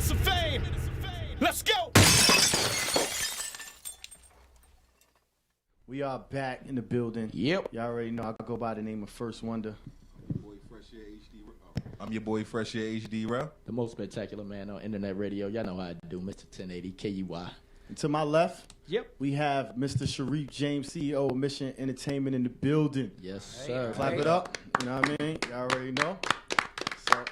minutes of fame. Let's go. We are back in the building. Yep. Y'all already know I go by the name of First Wonder. I'm your boy Fresh Air HD Rel. The most spectacular man on internet radio. Y'all know how I do, Mr. 1080 KUY. And to my left, Yep. we have Mr. Shariff James, CEO of Mission Entertainment in the building. Yes, sir. Clap it up. You know what I mean? Y'all already know. So,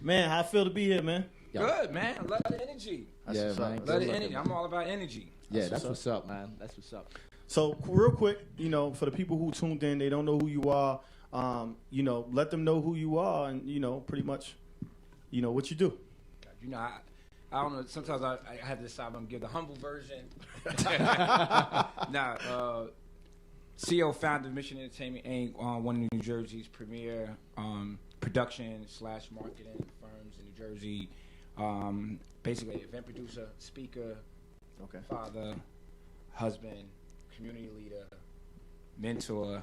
man, how I feel to be here, man? Good, man. I love the energy. That's Yeah, what's man. up. Love the energy. I'm all about energy. Yeah, that's what's up, man. That's what's up. So, real quick, you know, for the people who tuned in, they don't know who you are. You know, let them know who you are and, you know, pretty much, you know, what you do. You know, I don't know. Sometimes I have to decide I'm going to give the humble version. C.E.O. founder of Mission Entertainment Inc., one of New Jersey's premier production/marketing firms in New Jersey. Basically, event producer, speaker, father, husband, community leader, mentor,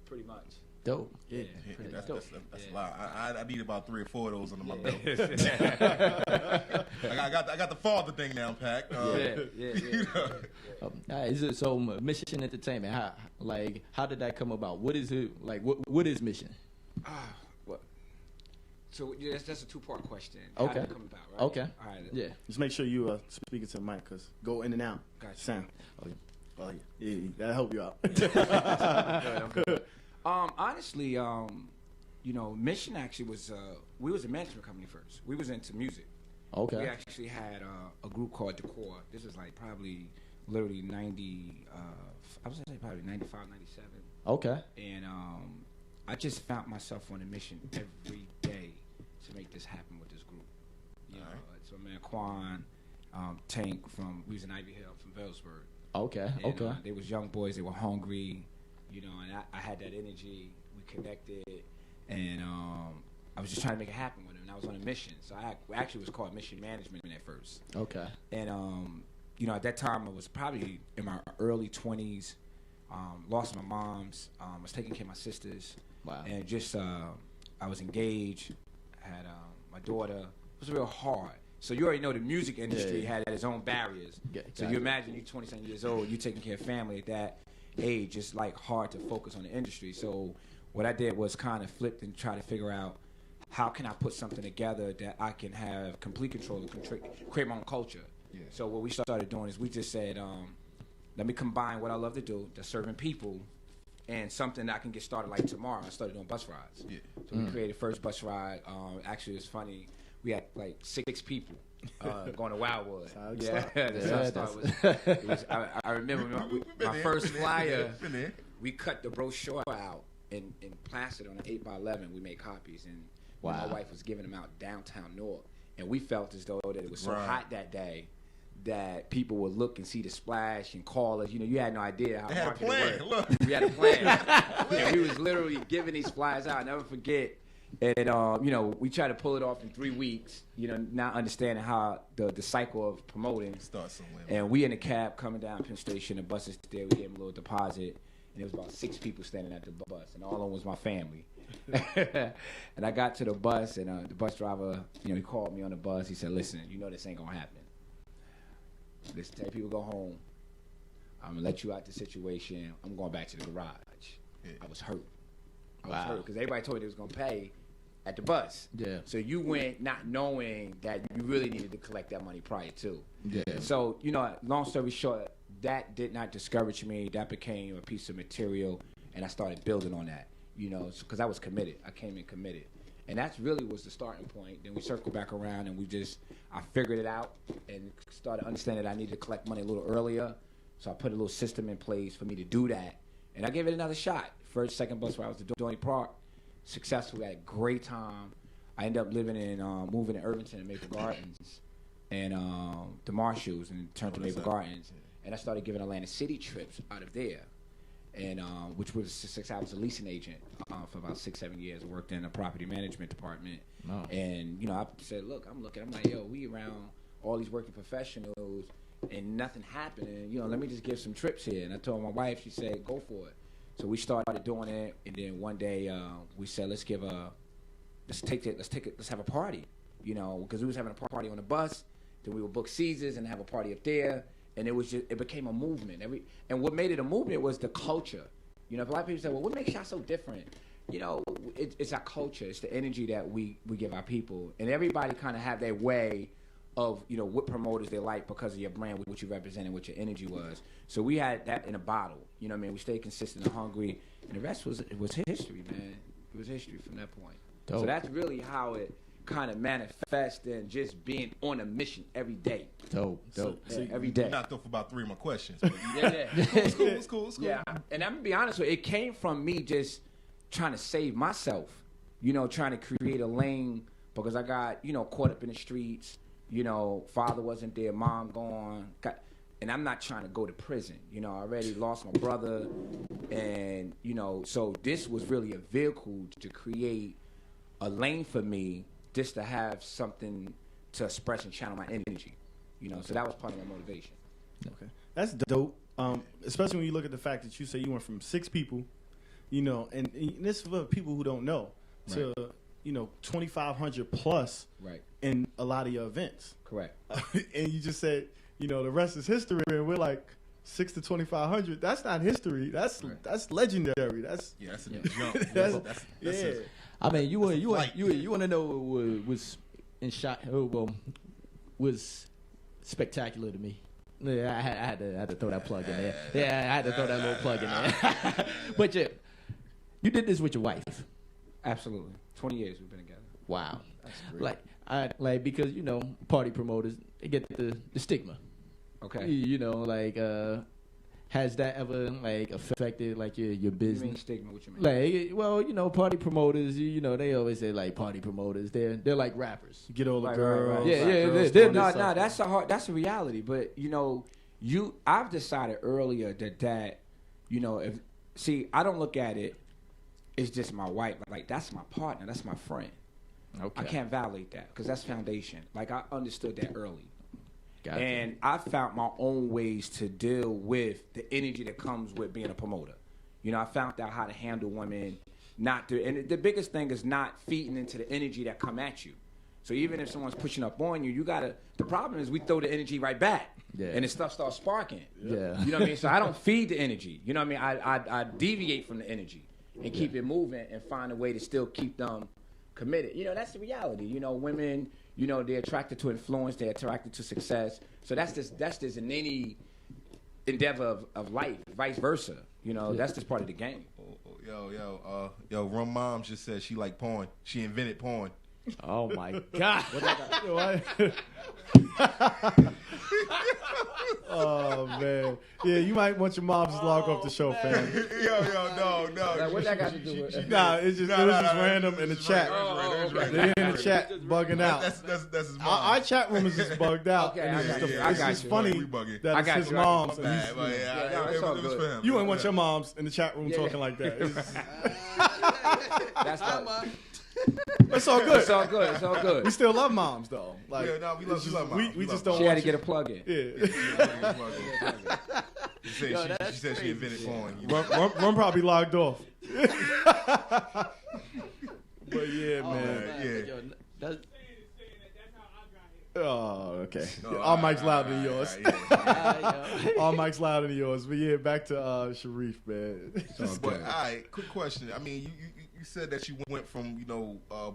pretty much. Dope. Yeah, that's a lot. I need about 3 or 4 of those under my belt. I got the father thing down packed. Is it so Mission Entertainment? How did that come about? What is it like? What is Mission? So that's a 2-part question. Okay. How did it come about, right? Okay. All right. Yeah. Just make sure you speak it to the mic, because go in and out. Gotcha. Sound. Oh, yeah. That'll help you out. I'm good. Honestly, you know, Mission actually was, we was a management company first. We was into music. Okay. We actually had a group called Decor. This was like probably literally 90, I was going to say probably 95, 97. Okay. And I just found myself on a mission every day to make this happen with this group. You know, so man, Quan, Tank we was in Ivy Hill from Velsburg. Okay. And, they was young boys. They were hungry, you know, and I had that energy. We connected, and I was just trying to make it happen with them. And I was on a mission, so I actually was called Mission Management at first. Okay. And you know, at that time I was probably in my early 20s. Lost my moms. Was taking care of my sisters. Wow. And just I was engaged. Had my daughter. It was real hard. So you already know the music industry had its own barriers. So you imagine you're 27 years old, you're taking care of family at that age. It's like hard to focus on the industry. So what I did was kind of flipped and try to figure out how can I put something together that I can have complete control and create my own culture. Yeah. So what we started doing is we just said, let me combine what I love to do, that's serving people, and something that I can get started like tomorrow. I started doing bus rides. Yeah. So we created first bus ride. Actually, it's funny. We had like 6 people going to Wildwood. I remember my first flyer. We cut the brochure out and plastered on an 8x11. We made copies, and my wife was giving them out downtown Newark. And we felt as though that it was so hot that day that people would look and see the splash and call us. You know, you had no idea how marketing worked. Look. We had a plan. And we was literally giving these flyers out. I'll never forget. And, you know, we tried to pull it off in 3 weeks, you know, not understanding how the cycle of promoting. Starts somewhere. And we in the cab coming down Penn Station, the bus is there, we gave them a little deposit, and there was about 6 people standing at the bus, and all of them was my family. And I got to the bus, and the bus driver, you know, he called me on the bus. He said, listen, you know this ain't going to happen. Listen, tell people go home. I'm going to let you out the situation. I'm going back to the garage. Yeah. I was hurt. Because everybody told me they was going to pay at the bus. Yeah. So you went not knowing that you really needed to collect that money prior to. Yeah. So, you know, long story short, that did not discourage me. That became a piece of material, and I started building on that, you know, because I was committed. I came in committed. And that really was the starting point. Then we circled back around, and I figured it out and started understanding that I needed to collect money a little earlier. So I put a little system in place for me to do that. And I gave it another shot. First, second bus ride was to Dorney Park. Successful, had a great time. I ended up moving in Irvington and Maple Gardens, and the Marshalls, and turned to Maple Gardens. And I started giving Atlantic City trips out of there, and which was 6 hours a leasing agent for about 6-7 years. I worked in a property management department, and you know, I said, look, I'm like, yo, we around all these working professionals, and nothing happening. You know, let me just give some trips here. And I told my wife, she said, go for it. So we started doing it, and then one day we said, let's have a party. you know, because we was having a party on the bus, then we would book Caesars and have a party up there, and it became a movement. And what made it a movement was the culture. You know, a lot of people say, well, what makes y'all so different? You know, it's our culture. It's the energy that we give our people. And everybody kind of have their way of, you know, what promoters they like because of your brand, what you represent, and what your energy was. So we had that in a bottle. You know what I mean? We stayed consistent and hungry. And the rest was history, man. It was history from that point. Dope. So that's really how it kind of manifests in just being on a mission every day. Dope. So, every day. You knocked off about 3 of my questions. It's cool. Yeah, and I'm going to be honest with you, it came from me just trying to save myself, you know, trying to create a lane because I got, you know, caught up in the streets. You know, father wasn't there, mom gone. And I'm not trying to go to prison. You know, I already lost my brother. And, you know, so this was really a vehicle to create a lane for me just to have something to express and channel my energy. You know, so that was part of my motivation. Okay. That's dope. Especially when you look at the fact that you say you went from 6 people, you know, and this is for people who don't know, to, you know, 2,500 plus in a lot of your events. Correct. And you just said, you know, the rest is history, and we're like 6 to 2,500. That's not history. That's legendary. That's that's a jump. That's I mean, you want to know what was in shot? Was spectacular to me. Yeah, I had to throw that plug in there. Yeah, I had to throw that little plug in there. But you did this with your wife. Absolutely. 20 years we've been together. Wow. That's great. Like because you know party promoters they get the stigma. Okay. You know, like has that ever like affected like your business? You mean stigma? What you mean? Like, well, you know, party promoters. You know, they always say like party promoters. They're like rappers. Get all the girls. Yeah. That's a reality. But you know, I've decided earlier that you know I don't look at it. It's just my wife. Like that's my partner. That's my friend. Okay. I can't validate that because that's foundation. Like I understood that early. Gotcha. And I found my own ways to deal with the energy that comes with being a promoter. You know, I found out how to handle women, and the biggest thing is not feeding into the energy that come at you. So even if someone's pushing up on you, the problem is we throw the energy right back. Yeah. And the stuff starts sparking. Yeah. You know what I mean? So I don't feed the energy. You know what I mean? I deviate from the energy and keep it moving and find a way to still keep them committed. You know, that's the reality. You know, women, you know, they're attracted to influence, they're attracted to success. So that's just in any endeavor of life, vice versa. You know, that's just part of the game. Yo, Rum Mom just said she like porn. She invented porn. Oh my God. Oh man, yeah, you might want your mom to log off the show, fam. No. Like, what that got to do with? It was just random in the chat. They're in the chat bugging out. That's his mom. Our chat room is just bugged out. Okay, It's just funny that it's his mom's. You wouldn't want your moms in the chat room talking like that. That's the. It's all good. It's all good. We still love moms though. Like, we love moms. We just don't. She had to get a plug in. She said she invented porn. Rum probably logged off. But yeah, man. Oh, okay. All mics louder than yours. All mics louder than yours. But yeah, back to Sharif, man. But all right, quick question. I mean, you said that you went from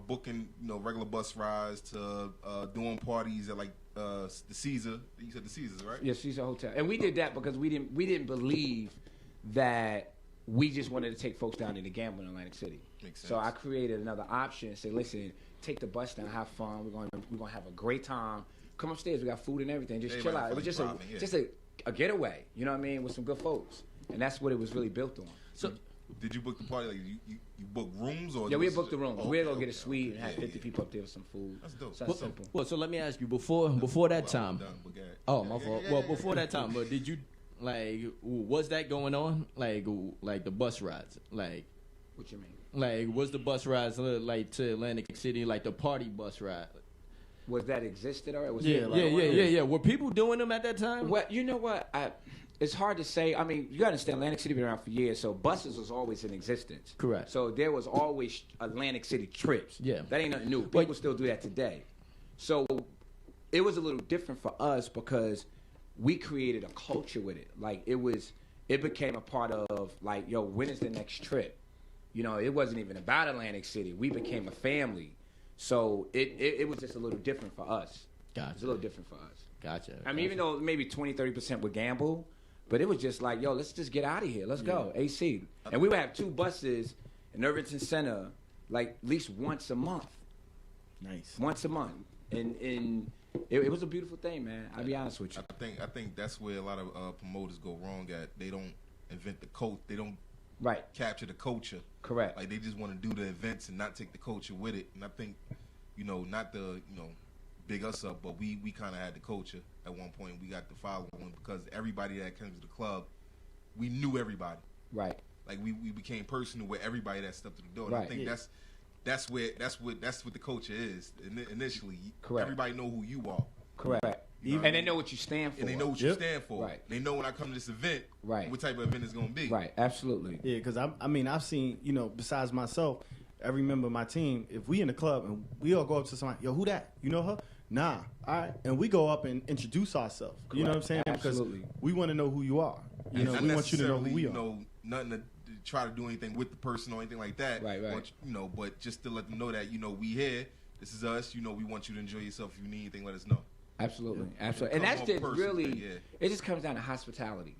booking regular bus rides to doing parties at like the Caesar. You said the Caesars, right? Yeah, Caesar Hotel, and we did that because we didn't believe that we just wanted to take folks down to the gamble in Atlantic City. Makes sense. So I created another option and said, listen, take the bus down, have fun. We're gonna have a great time. Come upstairs, we got food and everything. Just chill out. It was just a getaway. You know what I mean, with some good folks, and that's what it was really built on. So, did you book the party? Like you booked rooms or? Yeah, we booked the rooms. We're gonna get a suite and have 50 people up there with some food. That's dope. So that's simple. Well, so let me ask you before that time. Oh, my fault. Well, before that time, but did you was that going on? Like the bus rides, like. What you mean? Like, was the bus rides like to Atlantic City, like the party bus ride? Was that existed or was yeah. Were people doing them at that time? Well, you know what? It's hard to say. I mean, you got to understand, Atlantic City been around for years, so buses was always in existence. Correct. So there was always Atlantic City trips. Yeah. That ain't nothing new. People still do that today. So it was a little different for us because we created a culture with it. Like it became a part of like, yo, when is the next trip? You know, it wasn't even about Atlantic City. We became a family. So it was just a little different for us. Gotcha. It was a little different for us. Gotcha. I mean, even though maybe 20-30% would gamble, but it was just like, yo, let's just get out of here. Let's go. AC. And we would have 2 buses in Irvington Center like at least once a month. Nice. Once a month. And it was a beautiful thing, man. I'll be honest with you. I think that's where a lot of promoters go wrong at. They don't invent the coach. They don't capture the culture. Correct. Like they just want to do the events and not take the culture with it. And I think, not the big us up, but we kind of had the culture at one point. We got the following because everybody that comes to the club, we knew everybody. Right. Like we became personal with everybody that stepped to the door. And Right. I think that's what the culture is. Initially, Correct. Everybody know who you are. Correct. Know? And they know what you stand for. And they know what you stand for. Right. They know when I come to this event, Right. what type of event it's going to be. Right. Absolutely. Yeah, because I've seen, besides myself, every member of my team, if we in the club and we all go up to somebody, yo, who that? You know her? Nah. All right. And we go up and introduce ourselves. Correct. You know what I'm saying? Absolutely. Because we want to know who you are. We want you to know who we are. Nothing to try to do anything with the person or anything like that. Right. But just to let them know that, we here. This is us. We want you to enjoy yourself. If you need anything, let us know. Absolutely. Absolutely. And that's just really, it just comes down to hospitality.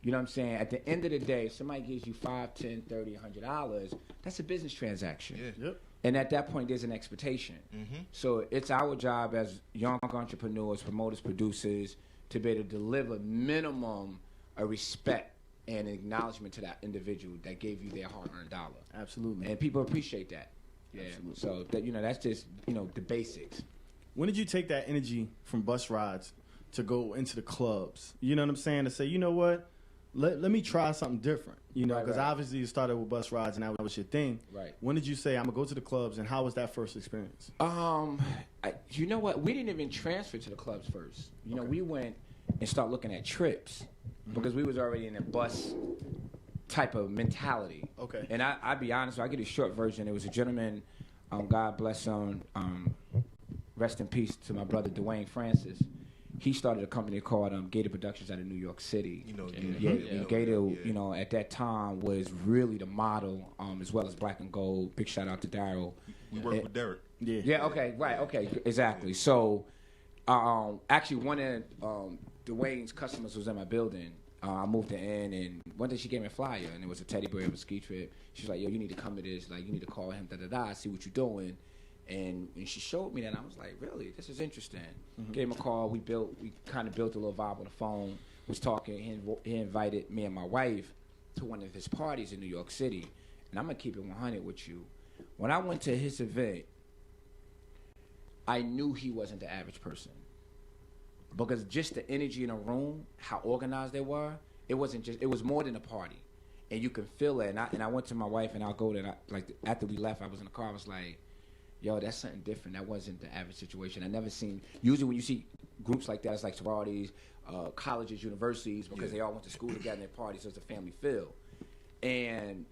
You know what I'm saying? At the end of the day, if somebody gives you $5, $10, $30, $100, that's a business transaction. Yeah. Yep. And at that point, there's an expectation. Mm-hmm. So it's our job as young entrepreneurs, promoters, producers, to be able to deliver minimum a respect and acknowledgement to that individual that gave you their hard-earned dollar. Absolutely. And people appreciate that. Yeah. Absolutely. So that that's just the basics. When did you take that energy from bus rides to go into the clubs? You know what I'm saying? To say, you know what? Let me try something different. Because obviously you started with bus rides and that was your thing. Right. When did you say, I'm going to go to the clubs, and how was that first experience? You know what? We didn't even transfer to the clubs first. We went and started looking at trips because we was already in a bus type of mentality. Okay. And I'll be honest, I'll give you a short version. There was a gentleman, God bless him, rest in peace to my brother Dwayne Francis. He started a company called Gator Productions out of New York City. Gator, at that time was really the model, as well as Black and Gold. Big shout out to Daryl. We worked with Derek. Yeah. Yeah. Okay. Right. Okay. Exactly. So, actually, one of Dwayne's customers was in my building. I moved her in, and one day she gave me a flyer, and it was a teddy bear of a ski trip. She was like, "Yo, you need to come to this. Like, you need to call him. See what you're doing." And she showed me that, and I was like, really? This is interesting. Mm-hmm. Gave him a call. We kind of built a little vibe on the phone, was talking. He invited me and my wife to one of his parties in New York City. And I'm going to keep it 100 with you. When I went to his event, I knew he wasn't the average person. Because just the energy in the room, how organized they were, it was more than a party. And you can feel it. And I went to my wife, and I'll go there. After we left, I was in the car, I was like, yo, that's something different. That wasn't the average situation. I never seen, usually when you see groups like that, it's like sororities, colleges, universities, because they all went to school together in their parties, so it's a family feel. And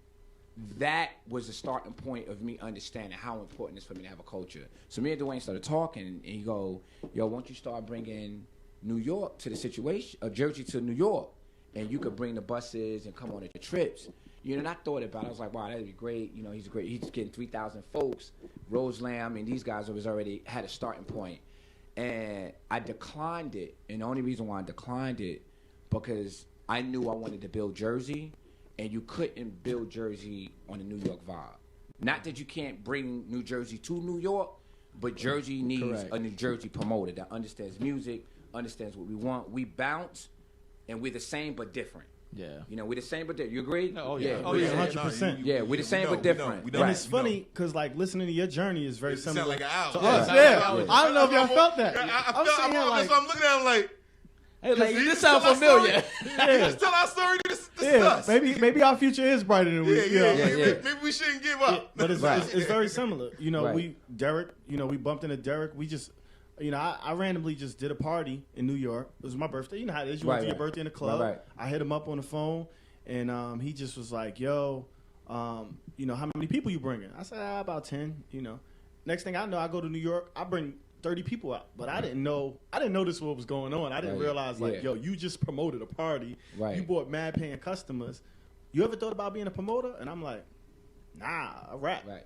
that was the starting point of me understanding how important it is for me to have a culture. So me and Dwayne started talking, and he go, yo, why don't you start bringing New York to the situation, Jersey to New York, and you could bring the buses and come on the trips. And I thought about it. I was like, wow, that'd be great. He's getting 3,000 folks. Rose Lamb and these guys already had a starting point. And I declined it. And the only reason why I declined it, because I knew I wanted to build Jersey, and you couldn't build Jersey on a New York vibe. Not that you can't bring New Jersey to New York, but Jersey needs a New Jersey promoter that understands music, understands what we want. We bounce, and we're the same but different. Yeah. We're the same but different. You agree? Oh, yeah. Oh, yeah, 100%. Yeah, we're the same but different. And it's funny because, listening to your journey is very similar sound like an owl. to us. Yeah. I don't know if y'all felt that. I'm sitting here like, I'm looking at him like, hey, this sounds familiar. Let's tell our story. This is us. Maybe our future is brighter than we. Maybe we shouldn't give up. But it's very similar. We bumped into Derek. We just. I randomly just did a party in New York. It was my birthday. You know how it is. You went to your birthday in the club. Right. I hit him up on the phone, and he just was like, yo, how many people you bringing? I said, about 10, Next thing I know, I go to New York. I bring 30 people out. But I didn't know this what was going on. I didn't realize, like, yo, you just promoted a party. Right. You bought mad paying customers. You ever thought about being a promoter? And I'm like, nah, I rap. Right.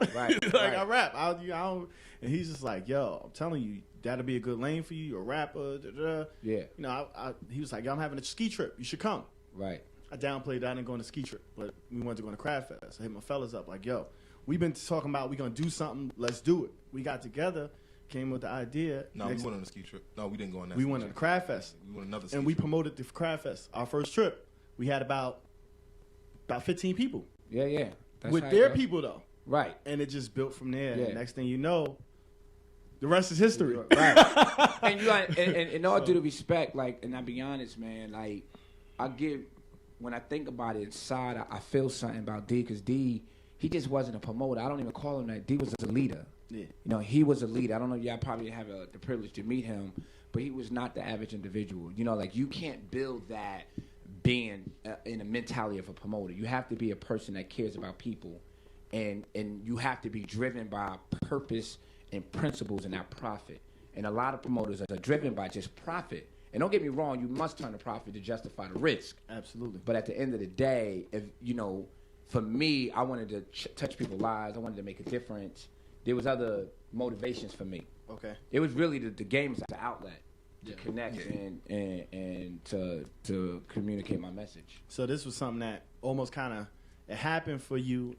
I rap. I don't. And he's just like, yo, I'm telling you, that'll be a good lane for you. You're a rapper. Da, da, da. Yeah. You know, he was like, yo, I'm having a ski trip. You should come. Right. I downplayed that. I didn't go on a ski trip, but we wanted to go on a craft fest. I hit my fellas up like, yo, we've been talking about we're going to do something. Let's do it. We got together, came with the idea. No, we went on a ski trip. No, we didn't go on that. We went on a craft fest. We went on another ski and we trip. promoted the craft fest. Our first trip, we had about 15 people. Yeah. That's with how their it goes. people, though. Right. And it just built from there. Yeah. And next thing you know, the rest is history. Right. And you and all due to respect, like, and I'll be honest, man, like, when I think about it inside, I feel something about D, because D, he just wasn't a promoter. I don't even call him that. D was a leader. Yeah. You know, he was a leader. I don't know if y'all probably have the privilege to meet him, but he was not the average individual. You know, like, you can't build that being in a mentality of a promoter. You have to be a person that cares about people, and you have to be driven by purpose and principles and not profit. And a lot of promoters are driven by just profit. And don't get me wrong, you must turn a profit to justify the risk. Absolutely. But at the end of the day, if you know, for me, I wanted to touch people's lives. I wanted to make a difference. There was other motivations for me. Okay. It was really the game as an outlet to connect and to communicate my message. So this was something that almost kind of it happened for you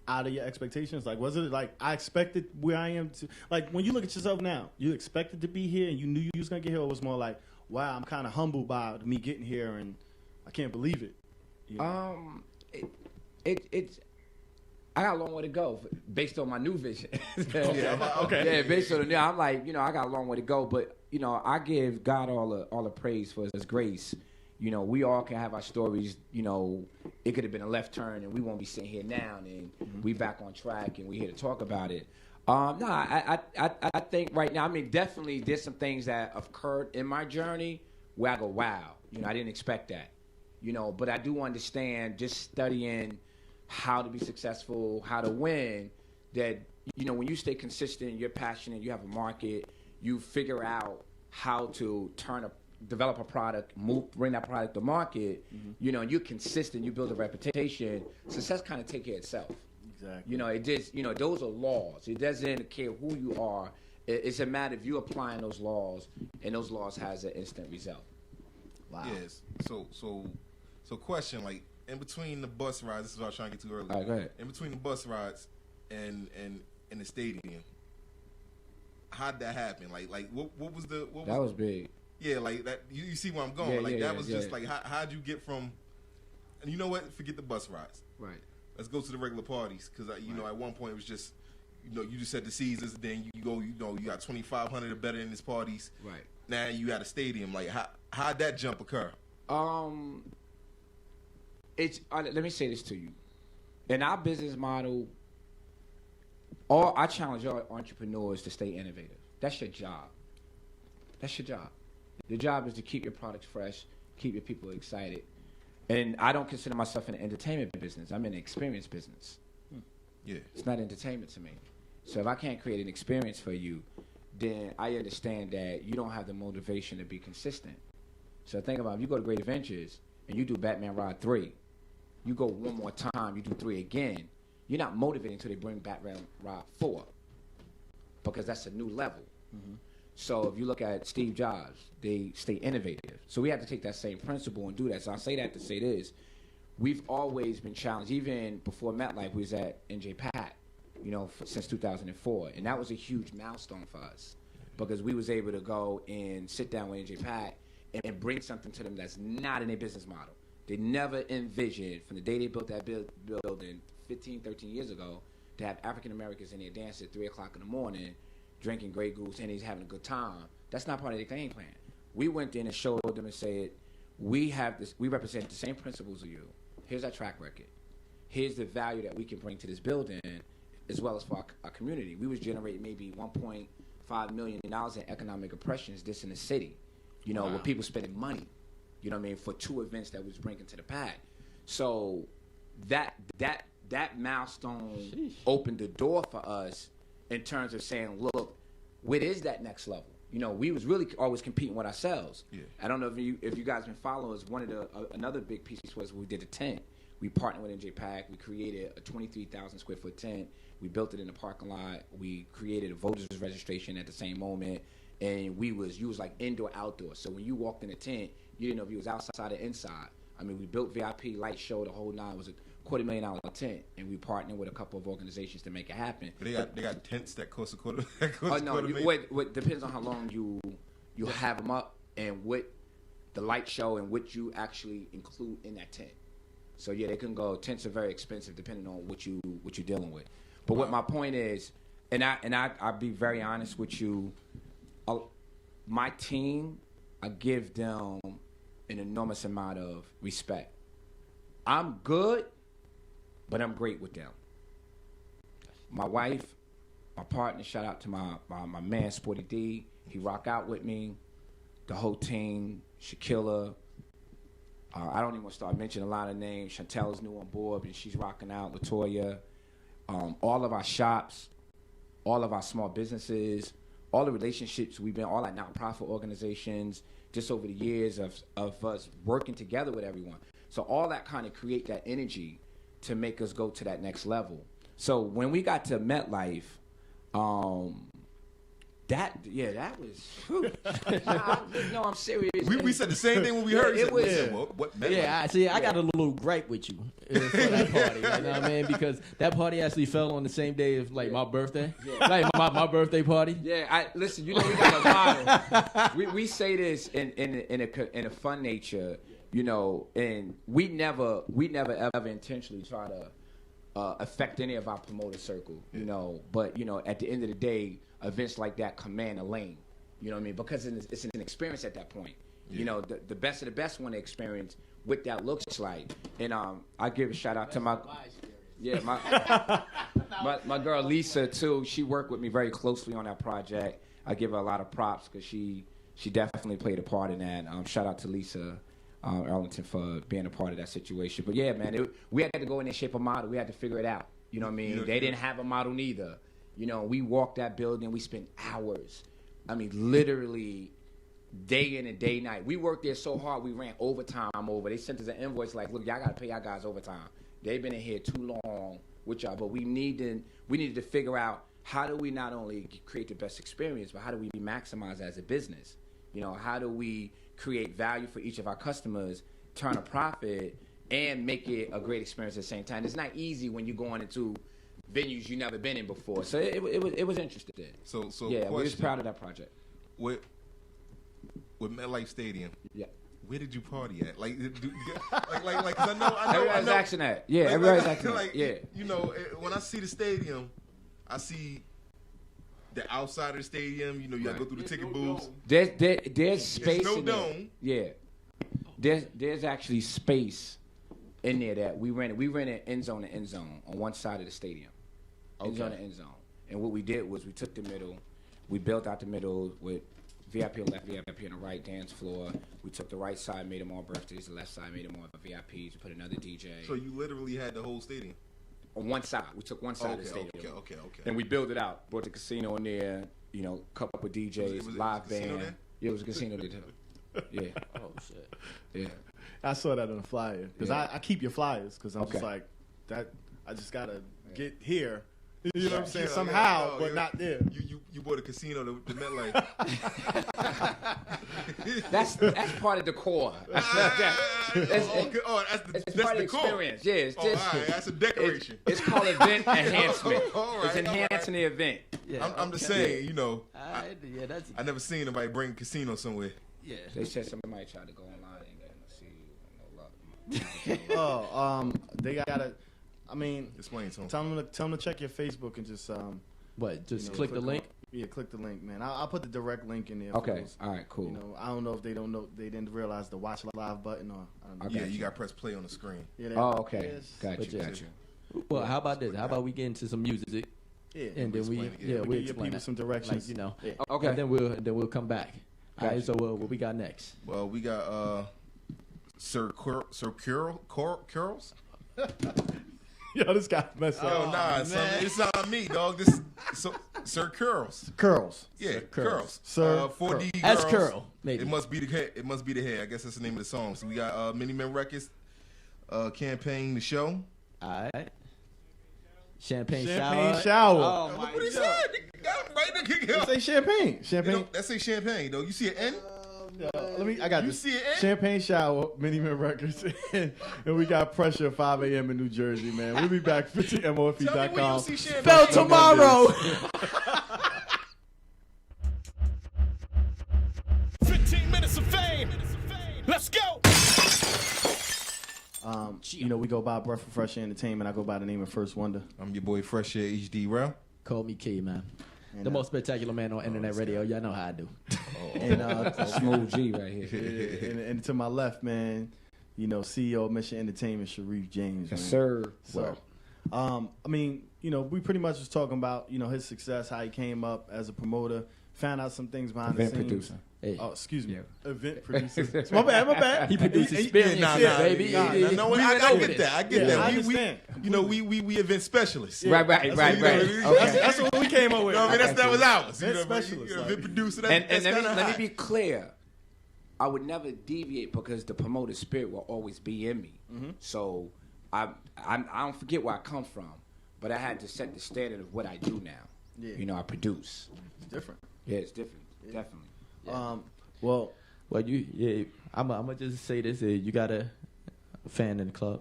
out of your expectations. Like, was it like I expected where I am to? Like, when you look at yourself now, you expected to be here and you knew you was gonna get here. Or it was more like, wow, I'm kind of humbled by me getting here and I can't believe it. You know? It's I got a long way to go based on my new vision. Okay. Yeah, based on the new, I'm like, you know, I got a long way to go, but you know, I give God all the praise for His grace. You know, we all can have our stories. You know, it could have been a left turn, and we won't be sitting here now, and we back on track, and we here to talk about it. No, I think right now, I mean, definitely there's some things that have occurred in my journey where I go, wow, you know, I didn't expect that. You know, but I do understand just studying how to be successful, how to win, that, you know, when you stay consistent, you're passionate, you have a market, you figure out how to develop a product, bring that product to market, you know, and you're consistent, you build a reputation, success kind of take care of itself. Exactly. You know, it just, you know, those are laws. It doesn't care who you are. It's a matter of you applying those laws, and those laws has an instant result. Wow. Yes. So question, like, in between the bus rides, this is what I was trying to get to earlier. All right, go ahead. In between the bus rides and the stadium, how'd that happen? Like what was the That was big. Yeah, like that. You see where I'm going? Yeah, like yeah, that was yeah. just like how'd you get from? And you know what? Forget the bus rides. Right. Let's go to the regular parties, because you know, at one point it was just, you know, you just said the Caesars, then you go, you know, you got 2,500 or better in these parties. Right. Now you at a stadium. Like how'd that jump occur? It's let me say this to you. In our business model, I challenge all entrepreneurs to stay innovative. That's your job. That's your job. Your job is to keep your products fresh, keep your people excited. And I don't consider myself in the entertainment business. I'm in the experience business. Yeah. It's not entertainment to me. So if I can't create an experience for you, then I understand that you don't have the motivation to be consistent. So think about it. If you go to Great Adventures and you do Batman Ride 3, you go one more time, you do 3 again, you're not motivated until they bring Batman Ride 4, because that's a new level. So if you look at Steve Jobs, they stay innovative. So we have to take that same principle and do that. So I say that to say this. We've always been challenged. Even before MetLife, we was at NJ Pat, you know, since 2004. And that was a huge milestone for us, because we was able to go and sit down with NJ Pat and bring something to them that's not in their business model. They never envisioned, from the day they built that building 15, 13 years ago, to have African Americans in there dancing at 3 o'clock in the morning, drinking Grey Goose, and he's having a good time. That's not part of their game plan. We went in and showed them and said, we represent the same principles of you. Here's our track record. Here's the value that we can bring to this building, as well as for our community. We was generating maybe $1.5 million in economic oppressions just in the city, you know, with people spending money, you know what I mean, for 2 events that we was bringing to the pad. So that milestone opened the door for us in terms of saying, look, what is that next level? You know, we was really always competing with ourselves. Yeah. I don't know if you guys been following us. One of the another big piece was we did a tent. We partnered with NJ Pack. We created a 23,000 square foot tent. We built it in the parking lot. We created a voters registration at the same moment, and you was like indoor outdoor. So when you walked in the tent, you didn't know if you was outside or inside. I mean, we built VIP, light show, the whole nine. It was a $250,000 tent, and we partnered with a couple of organizations to make it happen. But they got tents that cost a quarter. What depends on how long you have them up and what the light show and what you actually include in that tent. So yeah, they can go. Tents are very expensive depending on what you're dealing with. But what my point is, and I'll be very honest with you, my team, I give them an enormous amount of respect. I'm good, but I'm great with them. My wife, my partner, shout out to my man, Sporty D. He rock out with me. The whole team, Shaquilla. I don't even want to start mentioning a lot of names. Chantel's new on board, and she's rocking out. Latoya. All of our shops, all of our small businesses, all the relationships we've been, all our nonprofit organizations, just over the years of us working together with everyone. So all that kind of create that energy to make us go to that next level. So when we got to MetLife, that was. No, I'm serious. We said the same thing when we heard it. What MetLife? I got a little gripe with you for that party. You know what I mean? Because that party actually fell on the same day as like my birthday, like my birthday party. Yeah, listen. You know, we got a model. We say this in a fun nature, you know, and we never ever intentionally try to affect any of our promoter circle, you know. But you know, at the end of the day, events like that command a lane. You know what I mean? Because it's an experience at that point. Yeah. You know, the best of the best want to experience what that looks like. And I give a shout out to my my girl Lisa too. She worked with me very closely on that project. I give her a lot of props because she definitely played a part in that. Shout out to Lisa Arlington for being a part of that situation. But yeah, man, we had to go in and shape a model. We had to figure it out. You know what I mean? They didn't have a model neither. You know, we walked that building. We spent hours. I mean, literally day in and day night. We worked there so hard, we ran overtime over. They sent us an invoice like, look, y'all got to pay y'all guys overtime. They've been in here too long with y'all. But we needed to figure out how do we not only create the best experience, but how do we maximize as a business? You know, how do we create value for each of our customers, turn a profit, and make it a great experience at the same time? It's not easy when you're going into venues you never been in before. So it was interesting. So yeah, we was proud of that project. With MetLife Stadium, yeah. Where did you party at? Like, cause I know. Everybody's asking that. Yeah, everybody's asking that. Yeah. You know, when I see the stadium, I see the outside of the stadium. You know, you gotta go through the ticket booths. There's space. There's no in dome. There. Yeah. There's actually space in there that we rented end zone to end zone on one side of the stadium. End zone to end zone. And what we did was we took the middle, we built out the middle with VIP on the left, VIP on the right, dance floor. We took the right side, made them all birthdays. The left side made them all VIPs. We put another DJ. So you literally had the whole stadium? On one side. We took one side of the stadium. Okay. And we built it out. Brought the casino in there, you know, couple of DJs, live band. Yeah, it was a casino there too. Yeah. Oh, shit. Yeah. I saw that on the flyer because I keep your flyers because I'm just like that. I just gotta get here. You know what I'm saying? Somehow, but not there. You bought a casino to MetLife. That's part of the core. That's part of the experience. Yeah, it's just that's a decoration. It's called event enhancement. Right, it's enhancing the event. Yeah, I'm just saying, you know. That's. I never seen anybody bring a casino somewhere. Yeah. They said somebody tried to go online and get no luck. They gotta. I mean, explain to them. Tell them to check your Facebook and just Just click the link. Yeah, click the link, man. I'll put the direct link in there. Okay, all right, cool. You know, I don't know if they didn't realize the watch live button or. You got to press play on the screen. Yeah, okay, got you. Well, how about this? How about we get into some music? Yeah, and then we give people some directions. Like, you know. Yeah. Okay. And then we'll come back. All right. So what we got next? Well, we got Sir Curls. Yo, this guy messed Yo, up. nah, son, it's not me, dog. This Sir Curls. Curls. Yeah, Curls. Sir 4D Curls. That's Girls. Curl, maybe. It must be the hair. It must be the hair. I guess that's the name of the song. So we got Mini Men Records campaign, the show. All right. Champagne Champagne shower. shower. Oh, Look my what he God. said. Nigga got him right there. Let's say champagne. You Champagne. know, that say champagne, though. You see an N? I got You this. see it, eh? Champagne shower, Mini Men Records, and we got Pressure 5 a.m. in New Jersey, man. We'll be back. Tell me where MOFE.com. you see champagne. Spell tomorrow. 15 minutes of fame. Let's go. You know, we go by Breath of Fresh Air Entertainment. I go by the name of First Wonder. I'm your boy Fresh Air HD Rel. Call me K, man. And, The most spectacular man on internet radio. Y'all know how I do. and, Smooth G right here. and to my left, man, you know, CEO of Mission Entertainment, Shariff James. Yes, man. sir. So, I mean, you know, we pretty much was talking about, you know, his success, how he came up as a promoter, found out some things behind Event the scenes. producer. Hey. Oh, excuse me. Yeah. Event producer. My bad. He produced experience, baby. No, I get that. I get Yeah, that. I We, understand. you know, we event specialists. Right. You know what I mean? That's what we came up with. You know what I mean? That was ours. Event You know, specialist, you're a like- event producer. And That's let kinda me high. be clear. I would never deviate because the promoter spirit will always be in me. So I don't forget where I come from, but I had to set the standard of what I do now. Yeah. You know, I produce. It's different. Yeah, it's different. Definitely. Well, I'm gonna just say this: you got a fan in the club,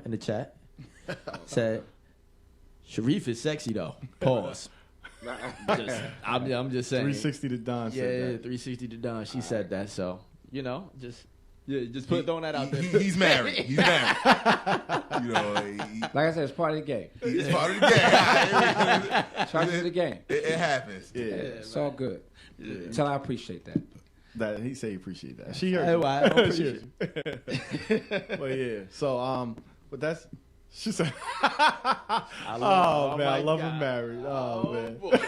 in the chat, said Shariff is sexy though. Pause. I'm just saying. 360 to Don Yeah, said that. 360 to Don. She said that, so just throwing that out there. He's married. He's married. You know, Like I said, it's part of the game. he's part of the game. Part of the game. It happens. Yeah. It's all good. Tell her I appreciate that. That he said he appreciate that. She heard Hey, you. well, I don't She appreciate heard you. But yeah. So but that's she said I Oh man, my I love God. him married. Oh man. Boy.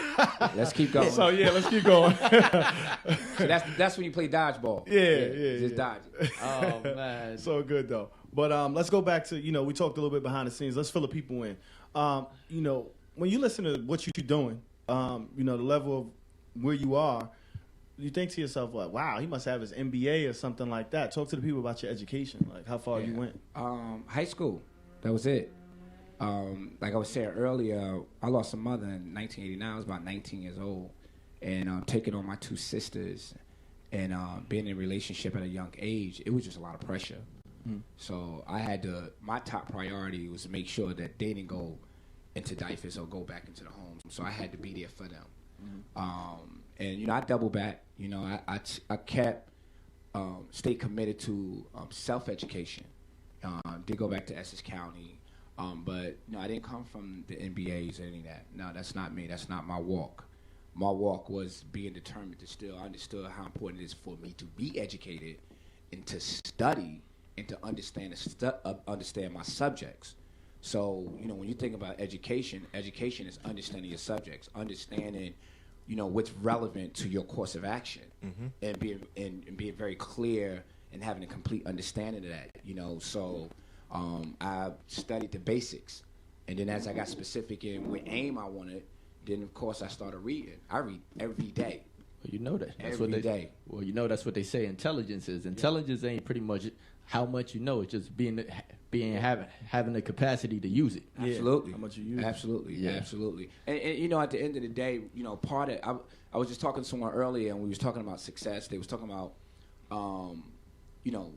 Let's keep going. So yeah, let's keep going. So that's when you play dodgeball. Yeah. Just dodge it. Oh man. So good though. But let's go back to, you know, we talked a little bit behind the scenes. Let's fill the people in. You know, when you listen to what you're doing, you know, the level of where you are, you think to yourself, like, wow, he must have his MBA or something like that. Talk to the people about your education, like how far you went. High school. That was it. Like I was saying earlier, I lost a mother in 1989. I was about 19 years old. And taking on my two sisters and being in a relationship at a young age, it was just a lot of pressure. So I had to, my top priority was to make sure that they didn't go into diapers or go back into the home. So I had to be there for them. And, you know, I double back. You know, I kept, stayed committed to self-education. Did go back to Essex County. But, you know, I didn't come from the MBAs or any of that. No, that's not me. That's not my walk. My walk was being determined to still understand how important it is for me to be educated and to study and to understand my subjects. So, you know, when you think about education is understanding your subjects, understanding, you know, what's relevant to your course of action, and being very clear and having a complete understanding of that. You know, so I studied the basics, and then as I got specific in what aim I wanted, then of course I started reading. I read every day. Well, you know that. That's Every what they day. Well, you know that's what they say. Intelligence is. Intelligence ain't pretty much how much you know. It's just having the capacity to use it. Absolutely. How much you use it. Absolutely. Yeah. Absolutely. And, you know, at the end of the day, you know, part of I was just talking to someone earlier, and we was talking about success. They was talking about, you know,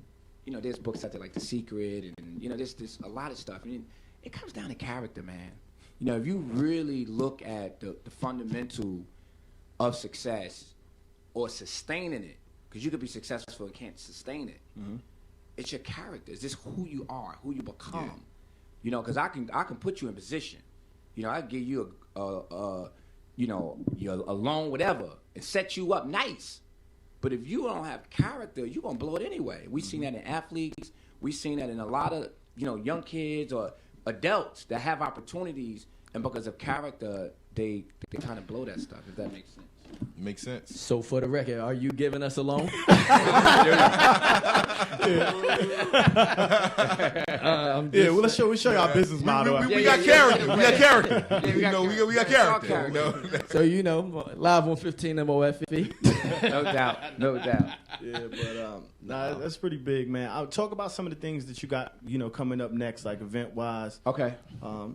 there's books out there like The Secret, and you know, there's a lot of stuff. I mean, it comes down to character, man. You know, if you really look at the fundamental of success or sustaining it, because you could be successful and can't sustain it. It's your character. It's just who you are, who you become. Yeah. You know, because I can put you in position. You know, I give you you know, a loan, whatever, and set you up nice. But if you don't have character, you're gonna blow it anyway. We've seen that in athletes. We've seen that in a lot of, you know, young kids or adults that have opportunities, and because of character, they kind of blow that stuff, if that makes sense. Makes sense. So for the record, are you giving us a loan? Yeah, well, we show you our business model. We got character. We got character. We got character. So live on 15 MOFE. No doubt. Yeah, but that's pretty big, man. I'll talk about some of the things that you got, coming up next, like event wise. Okay.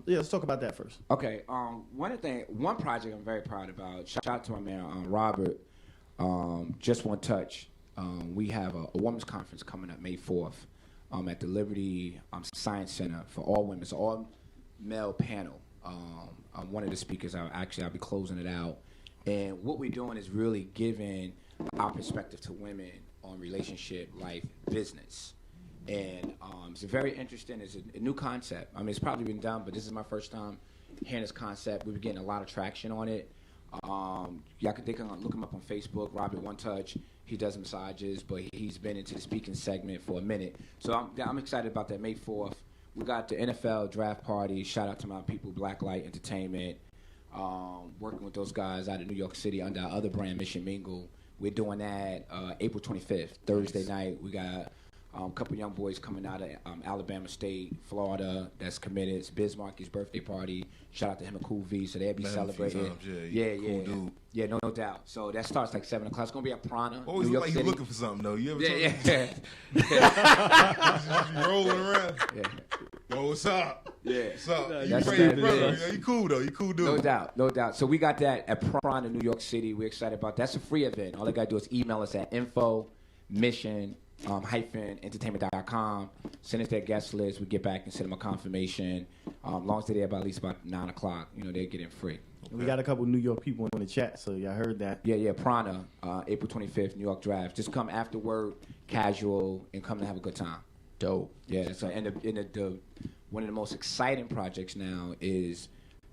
Let's talk about that first. Okay. One project I'm very proud about. Shout out to my man Robert. Just One Touch. We have a women's conference coming up May 4th at the Liberty Science Center for all women. It's an all male panel. I'm one of the speakers. I'll be closing it out. And what we're doing is really giving our perspective to women on relationship, life, business. And it's very interesting. It's a new concept. I mean, it's probably been done, but this is my first time hearing this concept. We've been getting a lot of traction on it. They can look him up on Facebook, Robert One Touch. He does massages, but he's been into the speaking segment for a minute. So I'm excited about that. May 4th. We got the NFL draft party. Shout out to my people, Blacklight Entertainment. Working with those guys out of New York City under our other brand, Mission Mingle. We're doing that April 25th, Thursday night. We got a couple young boys coming out of Alabama State, Florida, that's committed. It's Bismarck's birthday party. Shout out to him and Cool V, so they'll be celebrating. Cool dude. Yeah, no doubt. So that starts like 7 o'clock. It's going to be at Prana. Always look like you're looking for something, though. You ever Yeah. just rolling around? Yeah. Yo, what's up? Yeah. What's up? That's You cool, though. You cool dude. No doubt. So we got that at Prana, New York City. We're excited about that. That's a free event. All they got to do is email us at info-entertainment.com. Send us their guest list. We get back and send them a confirmation. Long as they're there by at least about 9 o'clock, they get in free. Okay. We got a couple New York people in the chat, so y'all heard that. Yeah. Prana, April 25th, New York Draft. Just come after work, casual, and come to have a good time. Dope. Yeah. So and one of the most exciting projects now is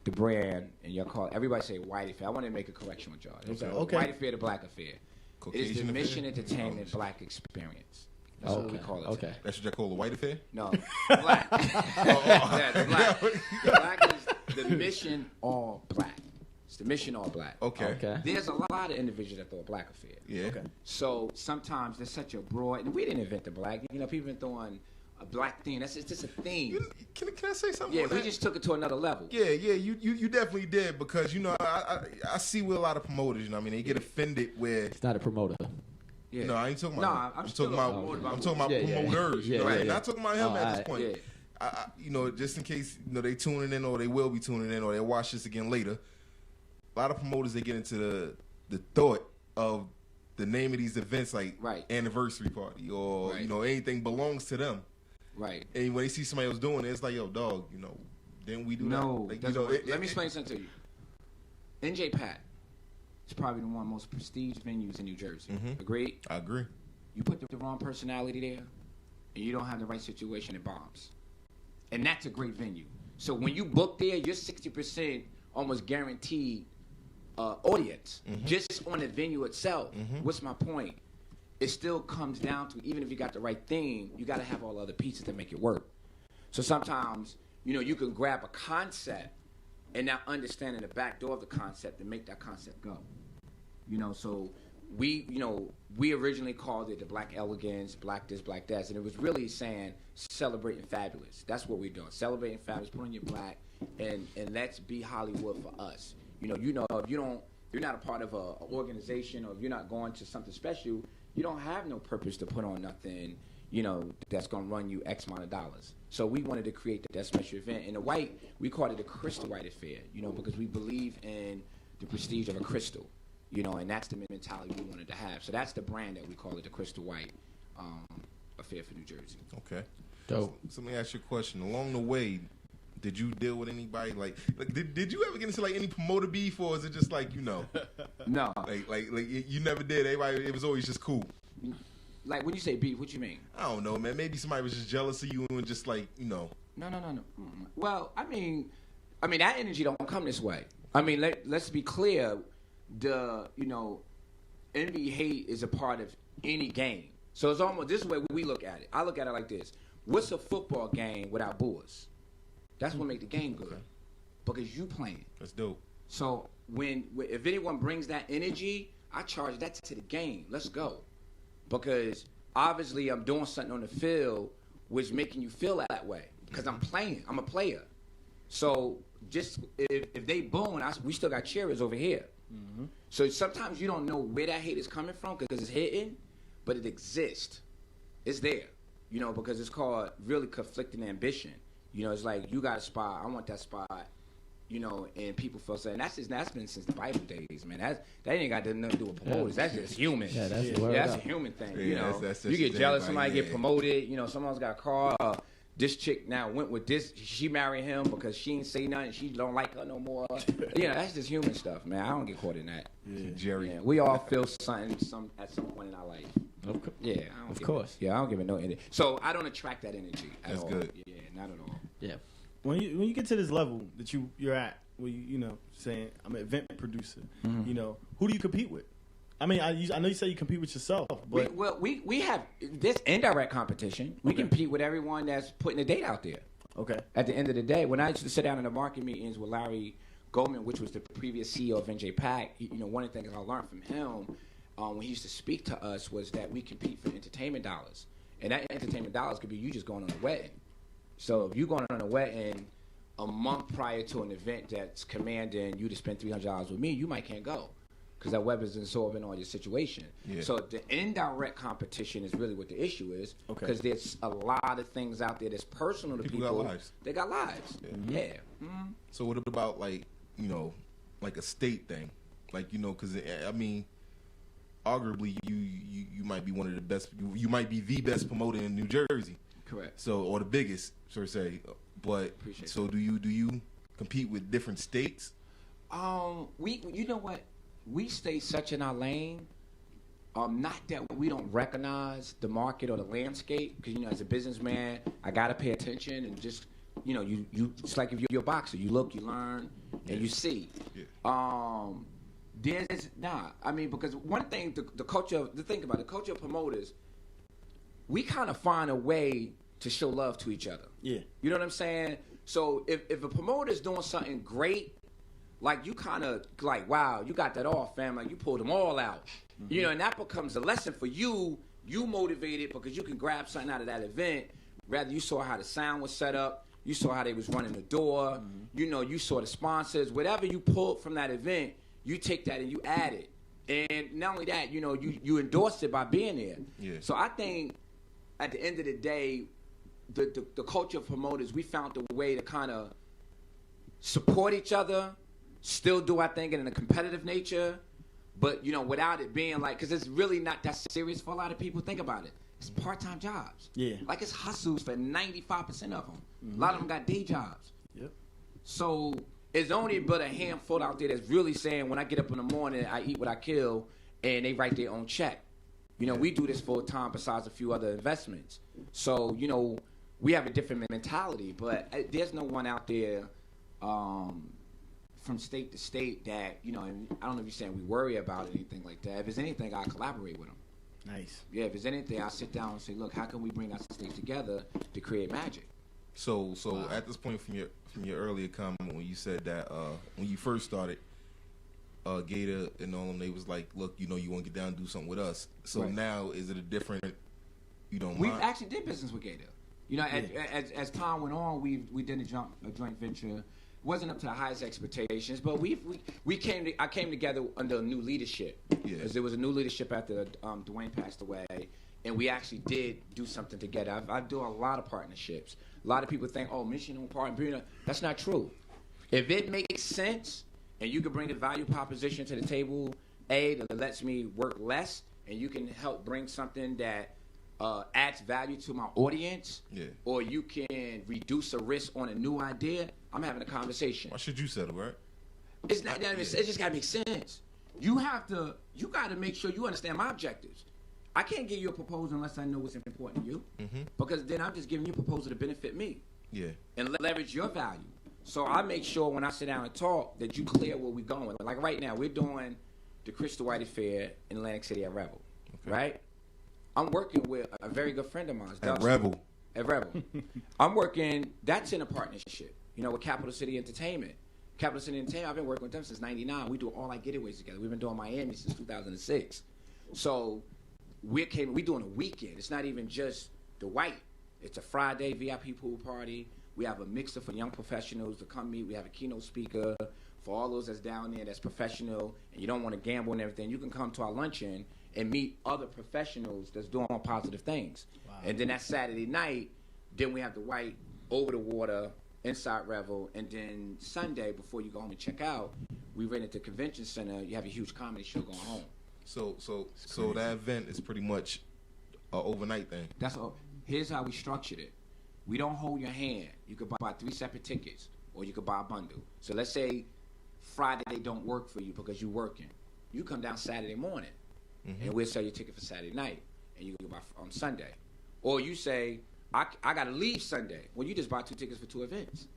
the brand, and y'all call it, everybody say White Affair. I want to make a correction with y'all. It's Okay. White Affair, the Black Affair. Caucasian It is the affair? Mission Entertainment Black Experience. That's what we call it. Okay. That's what you call a white affair? No, black. Yeah, the black. Black is the mission all black. It's the mission all black. Okay. There's a lot of individuals that throw a black affair. Yeah. Okay. So sometimes there's such a broad, and we didn't invent the black. People been throwing a black thing. It's just a thing. Can I say something? Yeah, on we that? just took it to another level. Yeah, you definitely did because I see with a lot of promoters, they get offended where It's not a promoter. Yeah. I ain't talking about. No, him. I'm still talking about. I'm talking about promoters. Not talking about him at this point. Yeah. Just in case they tuning in or they will be tuning in or they'll watch this again later. A lot of promoters, they get into the thought of the name of these events like anniversary party or anything belongs to them. Right. And when they see somebody else doing it, it's like, yo, dog, didn't we do No. that? Let me explain something to you. NJ Pat is probably one of the most prestigious venues in New Jersey. Mhm. Agreed? I agree. You put the wrong personality there, and you don't have the right situation, it bombs. And that's a great venue. So when you book there, you're 60% almost guaranteed audience just on the venue itself. What's my point? It still comes down to, even if you got the right thing, you got to have all the other pieces to make it work. So sometimes, you can grab a concept and not understanding the back door of the concept and make that concept go. So we originally called it the Black Elegance, Black this, Black that, and it was really saying celebrating fabulous. That's what we're doing. Celebrating fabulous, put on your black, and let's be Hollywood for us. If you're not a part of a organization or if you're not going to something special, you don't have no purpose to put on nothing, that's going to run you X amount of dollars. So we wanted to create that special event. And the white, we called it the Crystal White Affair, because we believe in the prestige of a crystal, and that's the mentality we wanted to have. So that's the brand that we call it, the Crystal White Affair for New Jersey. Okay. Dope. So let me ask you a question. Along the way, did you deal with anybody like did you ever get into like any promoter beef, or is it just like No. like you never did? Everybody, it was always just cool. Like when you say beef, what you mean? I don't know, man. Maybe somebody was just jealous of you and just like No. Well, I mean that energy don't come this way. I mean, let's be clear. Envy, hate is a part of any game. So it's almost this is the way we look at it. I look at it like this: what's a football game without boys? That's what make the game good, because you playing. That's dope. So if anyone brings that energy, I charge that to the game. Let's go. Because obviously I'm doing something on the field which making you feel that way. Because I'm playing. I'm a player. So just if they booing, we still got cheerers over here. Mm-hmm. So sometimes you don't know where that hate is coming from because it's hitting, but it exists. It's there. Because it's called really conflicting ambition. It's like you got a spot, I want that spot. And people feel saying that's been since the Bible days, man. That ain't got nothing to do with promoters. That's just human. Yeah, that's a human thing. That's you get jealous, somebody get promoted. Someone's got a car. This chick now went with this. She married him because she ain't say nothing. She don't like her no more. That's just human stuff, man. I don't get caught in that. Yeah. Jerry, we all feel something at some point in our life. Okay. Yeah, of course. I don't give it no energy. So I don't attract that energy. That's all. Good. Yeah, not at all. Yeah. When you get to this level that you're at, where you saying I'm an event producer, who do you compete with? I mean, I know you say you compete with yourself, but we have this indirect competition. We compete with everyone that's putting the date out there. Okay. At the end of the day, when I used to sit down in the market meetings with Larry Goldman, which was the previous CEO of NJ Pack, one of the things I learned from him when he used to speak to us was that we compete for entertainment dollars, and that entertainment dollars could be you just going on a wedding. So if you're going on a wedding a month prior to an event that's commanding you to spend $300 with me, you might can't go because that web is absorbing all your situation. Yeah. So the indirect competition is really what the issue is because there's a lot of things out there that's personal to people. Got lives. They got lives. Yeah. Mm-hmm. So what about like a state thing, because I mean, arguably you might be one of the best. You might be the best promoter in New Jersey. Correct. So, or the biggest, so to say. But so do you compete with different states? You know what? We stay such in our lane. Not that we don't recognize the market or the landscape, because as a businessman, I gotta pay attention and just you. It's like if you're a boxer, you look, you learn, and you see. Yeah. Because one thing, the culture of promoters, we kind of find a way to show love to each other. Yeah. You know what I'm saying? So if a promoter's doing something great, like you kind of like, wow, you got that off, fam. Like you pulled them all out. Mm-hmm. And that becomes a lesson for you. You motivated because you can grab something out of that event. Rather, you saw how the sound was set up. You saw how they was running the door. Mm-hmm. You saw the sponsors. Whatever you pulled from that event, you take that and you add it. And not only that, you endorsed it by being there. Yeah. So I think at the end of the day, the culture of promoters, we found a way to kind of support each other, still do our thing in a competitive nature, but, without it being like, because it's really not that serious for a lot of people. Think about it. It's part-time jobs. Yeah. Like it's hustles for 95% of them. Mm-hmm. A lot of them got day jobs. Yep. So it's only but a handful out there that's really saying, when I get up in the morning, I eat what I kill, and they write their own check. We do this full time besides a few other investments. So, we have a different mentality, but there's no one out there from state to state that, and I don't know if you're saying we worry about it, anything like that. If there's anything, I collaborate with them. Nice. Yeah, if there's anything, I sit down and say, look, how can we bring our states together to create magic? So at this point from your earlier comment when you said that when you first started, Gator and all them, they was like, look, you want to get down and do something with us. So now is it a different, We actually did business with Gator. As time went on, we did a joint venture. It wasn't up to the highest expectations, but I came together under a new leadership. Yeah. Because there was a new leadership after Dwayne passed away, and we actually did do something together. I do a lot of partnerships. A lot of people think, oh, mission partner. That's not true. If it makes sense and you can bring a value proposition to the table, that lets me work less, and you can help bring something that adds value to my audience, or you can reduce a risk on a new idea, I'm having a conversation. Why should you settle, right? It's not that. It just got to make sense. You got to make sure you understand my objectives. I can't give you a proposal unless I know what's important to you, because then I'm just giving you a proposal to benefit me, and leverage your value. So I make sure when I sit down and talk that you clear where we're going. Like right now, we're doing the Crystal White Affair in Atlantic City at Revel, right? I'm working with a very good friend of mine. At Revel. I'm working, that's in a partnership, with Capital City Entertainment. Capital City Entertainment, I've been working with them since '99. We do all our getaways together. We've been doing Miami since 2006. So we doing a weekend. It's not even just the white. It's a Friday VIP pool party. We have a mixer for young professionals to come meet. We have a keynote speaker for all those that's down there that's professional and you don't want to gamble and everything. You can come to our luncheon and meet other professionals that's doing positive things. Wow. And then that Saturday night, then we have the white over the water inside Revel, and then Sunday before you go home and check out, we rent at the convention center. You have a huge comedy show going home. So that event is pretty much an overnight thing. That's all. Here's how we structured it. We don't hold your hand. You could buy 3 separate tickets, or you could buy a bundle. So let's say Friday don't work for you because you're working. You come down Saturday morning, and we'll sell your ticket for Saturday night, and you can buy on Sunday. Or you say, I got to leave Sunday. Well, you just buy 2 tickets for 2 events.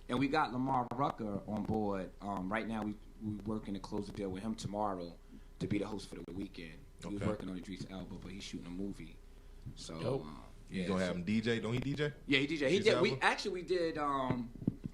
And we got Lamar Rucker on board. Right now, we working to close the deal with him tomorrow to be the host for the weekend. He was working on Idris Elba, but he's shooting a movie. So, you gonna have him DJ? Don't he DJ? Yeah, he DJ. He did. We did.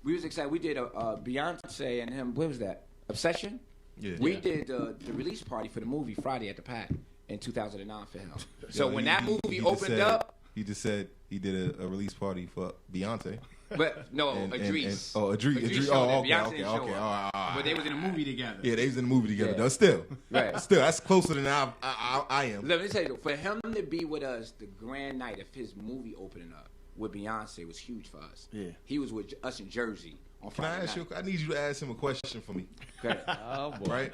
We was excited. We did a Beyonce and him. What was that? Obsession. Yeah. We did the release party for the movie Friday at the Pack in 2009 for him. So when that movie opened up, he just said he did a release party for Beyonce. But no, Idris. Idris. Oh, okay. But they was in a movie together. Yeah, they was in a movie together. Though. Still, that's closer than I am. Let me tell you, for him to be with us the grand night of his movie opening up with Beyonce was huge for us. Yeah, he was with us in Jersey on Friday. Can I ask you? I need you to ask him a question for me. Okay. Oh boy. Right.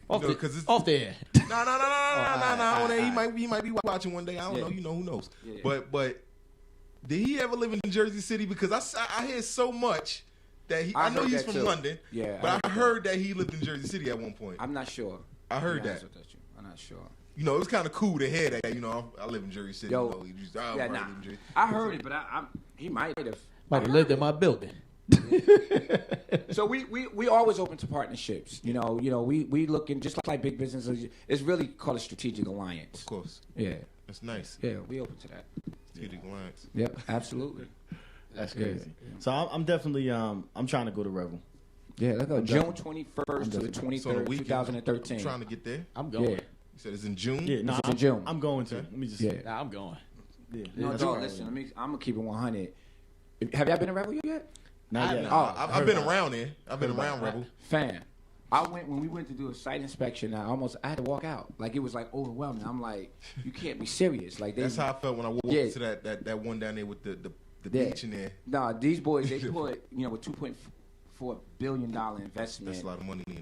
Off the air. No. He might be watching one day. I don't know. You know, who knows? Yeah. But did he ever live in Jersey City? Because I hear so much that I know he's from London. Yeah. But I heard that he lived in Jersey City at one point. I'm not sure. I heard that. I'm not sure. You know, it was kind of cool to hear that. You know, I live in Jersey City. Yo, I heard it, but he might have lived in my building. So we always open to partnerships. You know, we looking just like big businesses. It's really called a strategic alliance. Of course. Yeah. That's nice. Yeah, we open to that. Strategic alliance. Yep, absolutely. That's crazy. So I'm definitely I'm trying to go to Revel. Yeah, let's go. June 21st to the 23rd, 2013. I'm trying to get there. I'm going. Yeah. You said it's in June? Yeah, it's in June. I'm going to. Let me just Nah, I'm going. Yeah. No, dog, listen, I'm going to keep it 100. Have y'all been to Revel yet? Not yet. I've been around there. I've been around Revel. Fan. When we went to do a site inspection, I had to walk out. Like, it was like overwhelming. I'm like, you can't be serious. Like, that's how I felt when I walked to that one down there with the beach in there. Nah, these boys, they put, with $2.4 billion investment. That's a lot of money, Nina.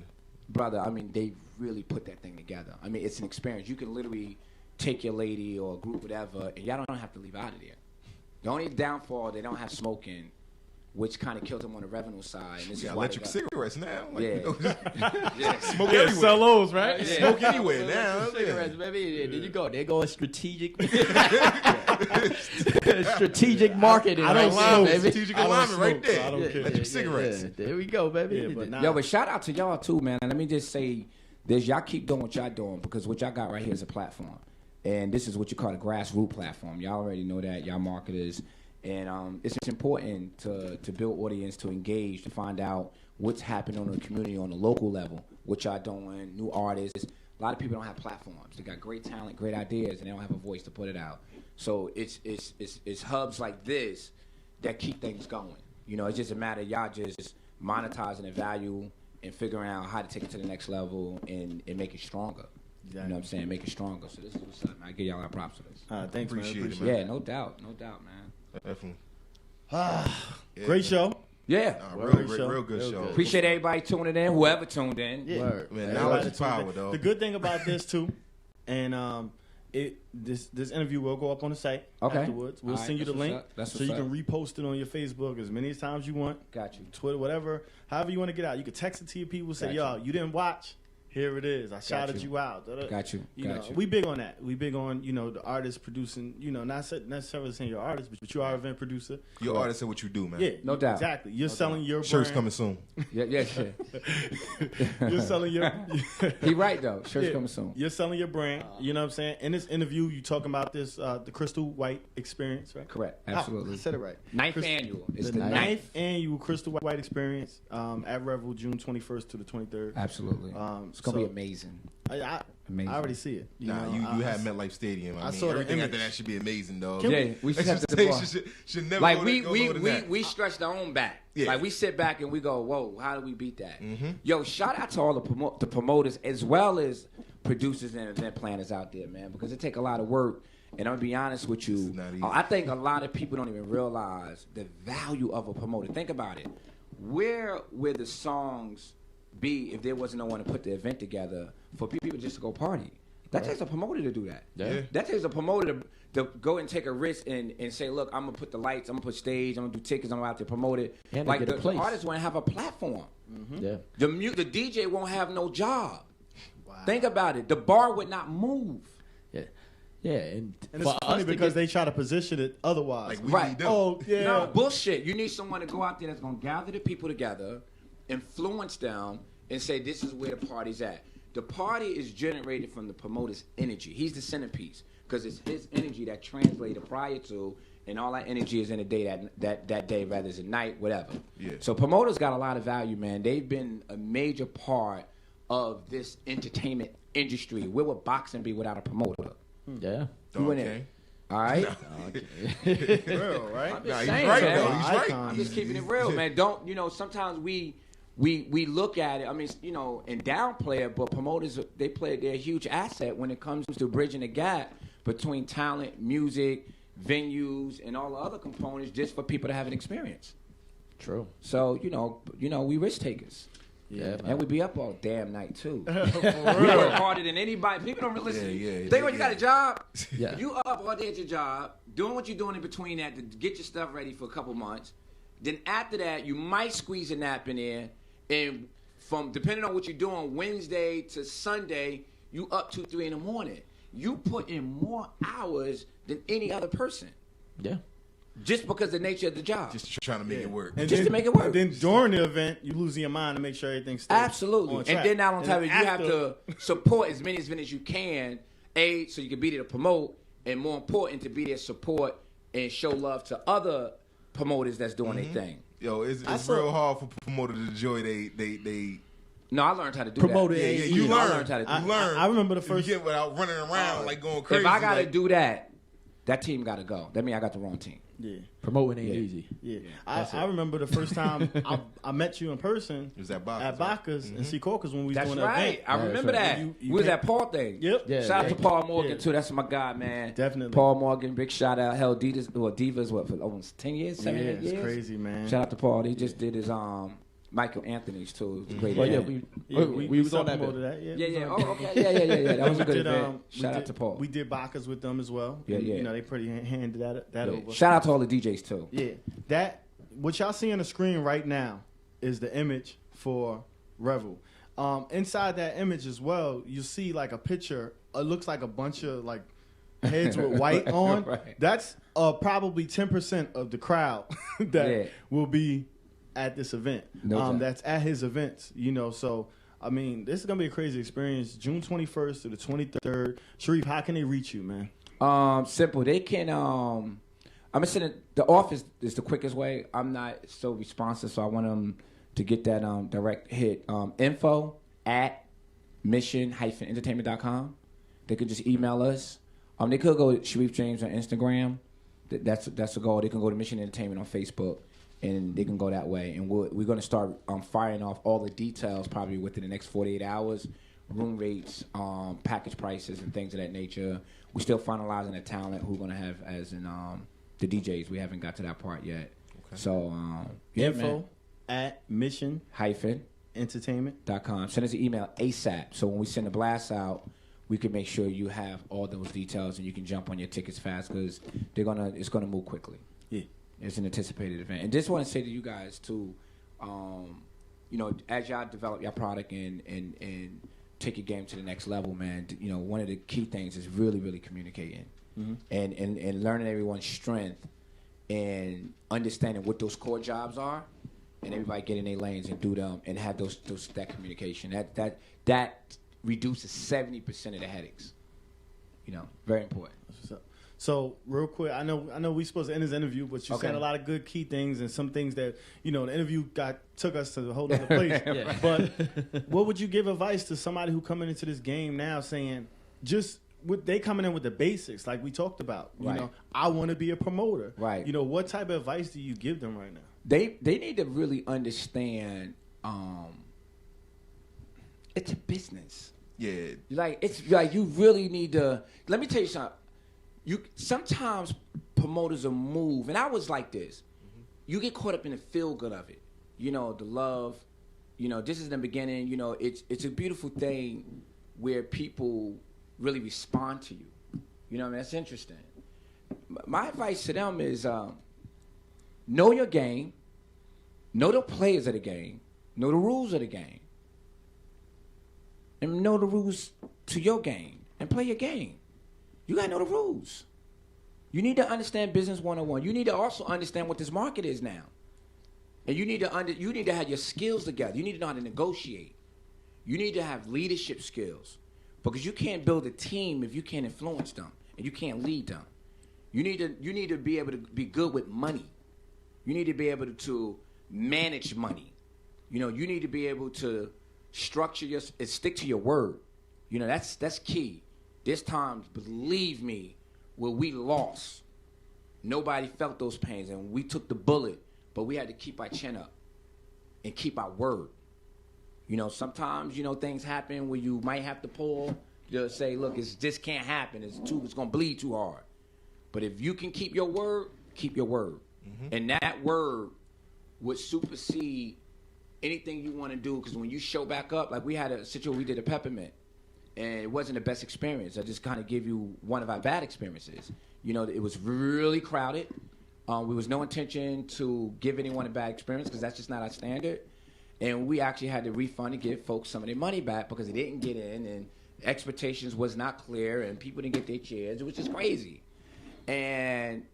Brother, I mean, they really put that thing together. I mean, it's an experience. You can literally take your lady or a group, whatever, and y'all don't have to leave out of there. The only downfall, they don't have smoking, which kind of killed them on the revenue side. And this is electric cigarettes now. Like, yeah. Smoke everywhere. Sell those, right? Yeah. Smoke anywhere now. Cigarettes, baby. There you go. They're going strategic. Strategic marketing. I don't smoke, baby. Strategic alignment right there. So I don't care. Electric cigarettes. Yeah. There we go, baby. But shout out to y'all too, man. Let me just say this: y'all keep doing what y'all doing, because what y'all got right here is a platform, and this is what you call a grassroots platform. Y'all already know that. Y'all marketers. And it's important to build audience, to engage, to find out what's happening on the community on the local level, what y'all doing, new artists. A lot of people don't have platforms. They got great talent, great ideas, and they don't have a voice to put it out. So it's hubs like this that keep things going. You know, it's just a matter of y'all just monetizing the value and figuring out how to take it to the next level and make it stronger. Exactly. You know what I'm saying? Make it stronger. So this is what's up, man. I give y'all our props for this. Thanks, Appreciate it, man. Yeah, no doubt, man. Definitely. Great show. Yeah. Real good show. Appreciate everybody tuning in, whoever tuned in. Yeah. Word. Man, knowledge is power, though. The good thing about this, too, and this interview will go up on the site afterwards. We'll send you the link so you can repost it on your Facebook as many times you want. Got you. Twitter, whatever. However you want to get out. You can text it to your people, say, yo, you didn't watch. Here it is. I shouted you out. Got you. You know, we big on that. We big on, the artist producing, not necessarily saying you're an artist, but you are an event producer. You're an artist at what you do, man. Yeah, no doubt. Exactly. You're selling your brand. Shirt's coming soon. Yeah. You're selling your... He right, though. Shirt's coming soon. You're selling your brand. You know what I'm saying? In this interview, you talking about this, the Crystal White Experience, right? Correct. Absolutely. I said it right. Ninth annual. It's the ninth annual Crystal White Experience at Revel, June 21st to the 23rd. Absolutely. It's going to be amazing. Amazing. I already see it. You had MetLife Stadium. I saw everything after that should be amazing, dog. We should have the bar. Should never like go we stretched our own back. Yeah. Like we sit back and we go, whoa, how do we beat that? Mm-hmm. Yo, shout out to all the promoters as well as producers and event planners out there, man, because it take a lot of work. And I'm gonna be honest with you, I think a lot of people don't even realize the value of a promoter. Think about it. Where would the songs be if there wasn't no one to put the event together for people just to go party? That takes a promoter to do that. Yeah. That takes a promoter to go and take a risk and say, look, I'm going to put the lights, I'm going to put stage, I'm going to do tickets, I'm going to out there promote it. And like the artists want to have a platform. Mm-hmm. Yeah. The DJ won't have no job. Wow. Think about it. The bar would not move. Yeah, and it's funny because they try to position it otherwise. Like we need them. Oh, yeah. No, bullshit. You need someone to go out there that's going to gather the people together, influence them, and say this is where the party's at. The party is generated from the promoter's energy. He's the centerpiece because it's his energy that translated prior to, and all that energy is in the day that day rather than night, whatever. Yeah. So promoters got a lot of value, man. They've been a major part of this entertainment industry. Where would boxing be without a promoter? Yeah. You in it. All right? Real, right? I'm just Nah, he's saying, right, man. though. He's right. I'm just keeping it real, man. Sometimes we look at it, and downplay it, but promoters, they're a huge asset when it comes to bridging the gap between talent, music, venues, and all the other components just for people to have an experience. True. So, we risk takers. Yeah, And we be up all damn night, too. For We real. work harder than anybody. People don't really listen. Yeah. Think when you got a job, Yeah. you up all day at your job, doing what you're doing in between that to get your stuff ready for a couple months. Then after that, you might squeeze a nap in there. And from depending on what you're doing, Wednesday to Sunday, you up 2, 3 in the morning. You put in more hours than any other person. Yeah. Just because of the nature of the job. Just trying to make it work. And Just then, to make it work. Then during the event, you lose your mind to make sure everything stays Absolutely. on And track. then not on top of it, you have after- to support as many events as you can, so you can be there to promote, and more important, to be there to support and show love to other promoters that's doing their thing. Yo, it's real hard for promoters to enjoy they. No, I learned how to do Promoter that. ain't You easy. I learn. learned how to do You that. learn. I remember the You first- get without running around like going crazy. If I got to like, do that, that team got to go. That means I got the wrong team. Yeah. Promoting ain't easy. Yeah, I remember the first time I met you in person. It was at Bacchus, At Bacchus and C.E.O. when we was That's doing the right. event. I remember that's that. right. We was at Paul thing. Yep. Yeah. Shout out to Paul Morgan, Yeah. too. That's my guy, man. Definitely. Paul Morgan, big shout out. Hell, Divas, what, for almost 10 years, 7 Yeah, years? it's crazy, man. Shout out to Paul. He just did his Michael Anthony's, too. It was a great Well, yeah, event. we was on that self-promoted bit. that. Yeah. Oh, okay. Yeah. That was a good event. Shout out to Paul. We did Bacchus with them as well. Yeah, And, yeah. They pretty handed that Yeah. over. Shout out to all the DJs, too. Yeah, that what y'all see on the screen right now is the image for Revel. Inside that image as well, you see like a picture. It looks like a bunch of like heads with white on. Right. That's probably 10% of the crowd that Yeah. will be at this event. No doubt. That's at his events. So. I mean, this is gonna be a crazy experience. June 21st to the 23rd. Shariff, how can they reach you, man? Simple. They can. I'm gonna send it. The office is the quickest way. I'm not so responsive, so I want them to get that direct hit. Info at mission-entertainment.com. They could just email us. They could go to Shariff James on Instagram. That's the goal. They can go to Mission Entertainment on Facebook, and they can go that way. And we're going to start firing off all the details probably within the next 48 hours. Room rates, package prices, and things of that nature. We're still finalizing the talent who we're going to have as in the DJs. We haven't got to that part yet. Okay. So, Info at mission-entertainment. entertainment.com. Send us an email ASAP. So when we send the blast out, we can make sure you have all those details and you can jump on your tickets fast because it's gonna move quickly. Yeah, it's an anticipated event. And just want to say to you guys too, as y'all develop your product and take your game to the next level, man, you know, one of the key things is really, really communicating and learning everyone's strength and understanding what those core jobs are, and everybody get in their lanes and do them and have that communication. That reduces 70% of the headaches. You know, very important. So real quick, I know we supposed to end this interview, but you said a lot of good key things and some things that, you know, the interview took us to a whole other place. Yeah. But what would you give advice to somebody who coming into this game now saying, just they coming in with the basics like we talked about? You know, I want to be a promoter. Right. You know, what type of advice do you give them right now? They need to really understand it's a business. Yeah. Like, it's like you really need to, let me tell you something. Sometimes promoters will move, and I was like this. You get caught up in the feel good of it, you know, the love. You know, this is the beginning. You know, it's a beautiful thing where people really respond to you. You know, I mean, that's interesting. My advice to them is know your game, know the players of the game, know the rules of the game, and know the rules to your game, and play your game. You gotta know the rules. You need to understand business 101. You need to also understand what this market is now, and you need to have your skills together. You need to know how to negotiate. You need to have leadership skills, because you can't build a team if you can't influence them and you can't lead them. You need to be able to be good with money. You need to be able to manage money. You know, you need to be able to structure and stick to your word. You know, that's key. There's times, believe me, where we lost. Nobody felt those pains, and we took the bullet, but we had to keep our chin up and keep our word. You know, sometimes, you know, things happen where you might have to pull to say, look, this can't happen. It's going to bleed too hard. But if you can keep your word, keep your word. And that word would supersede anything you want to do, because when you show back up, like we had a situation, we did a peppermint. And it wasn't the best experience. I just kind of give you one of our bad experiences. You know, it was really crowded. There was no intention to give anyone a bad experience, because that's just not our standard. And we actually had to refund and give folks some of their money back because they didn't get in, and expectations was not clear, and people didn't get their chairs. It was just crazy. And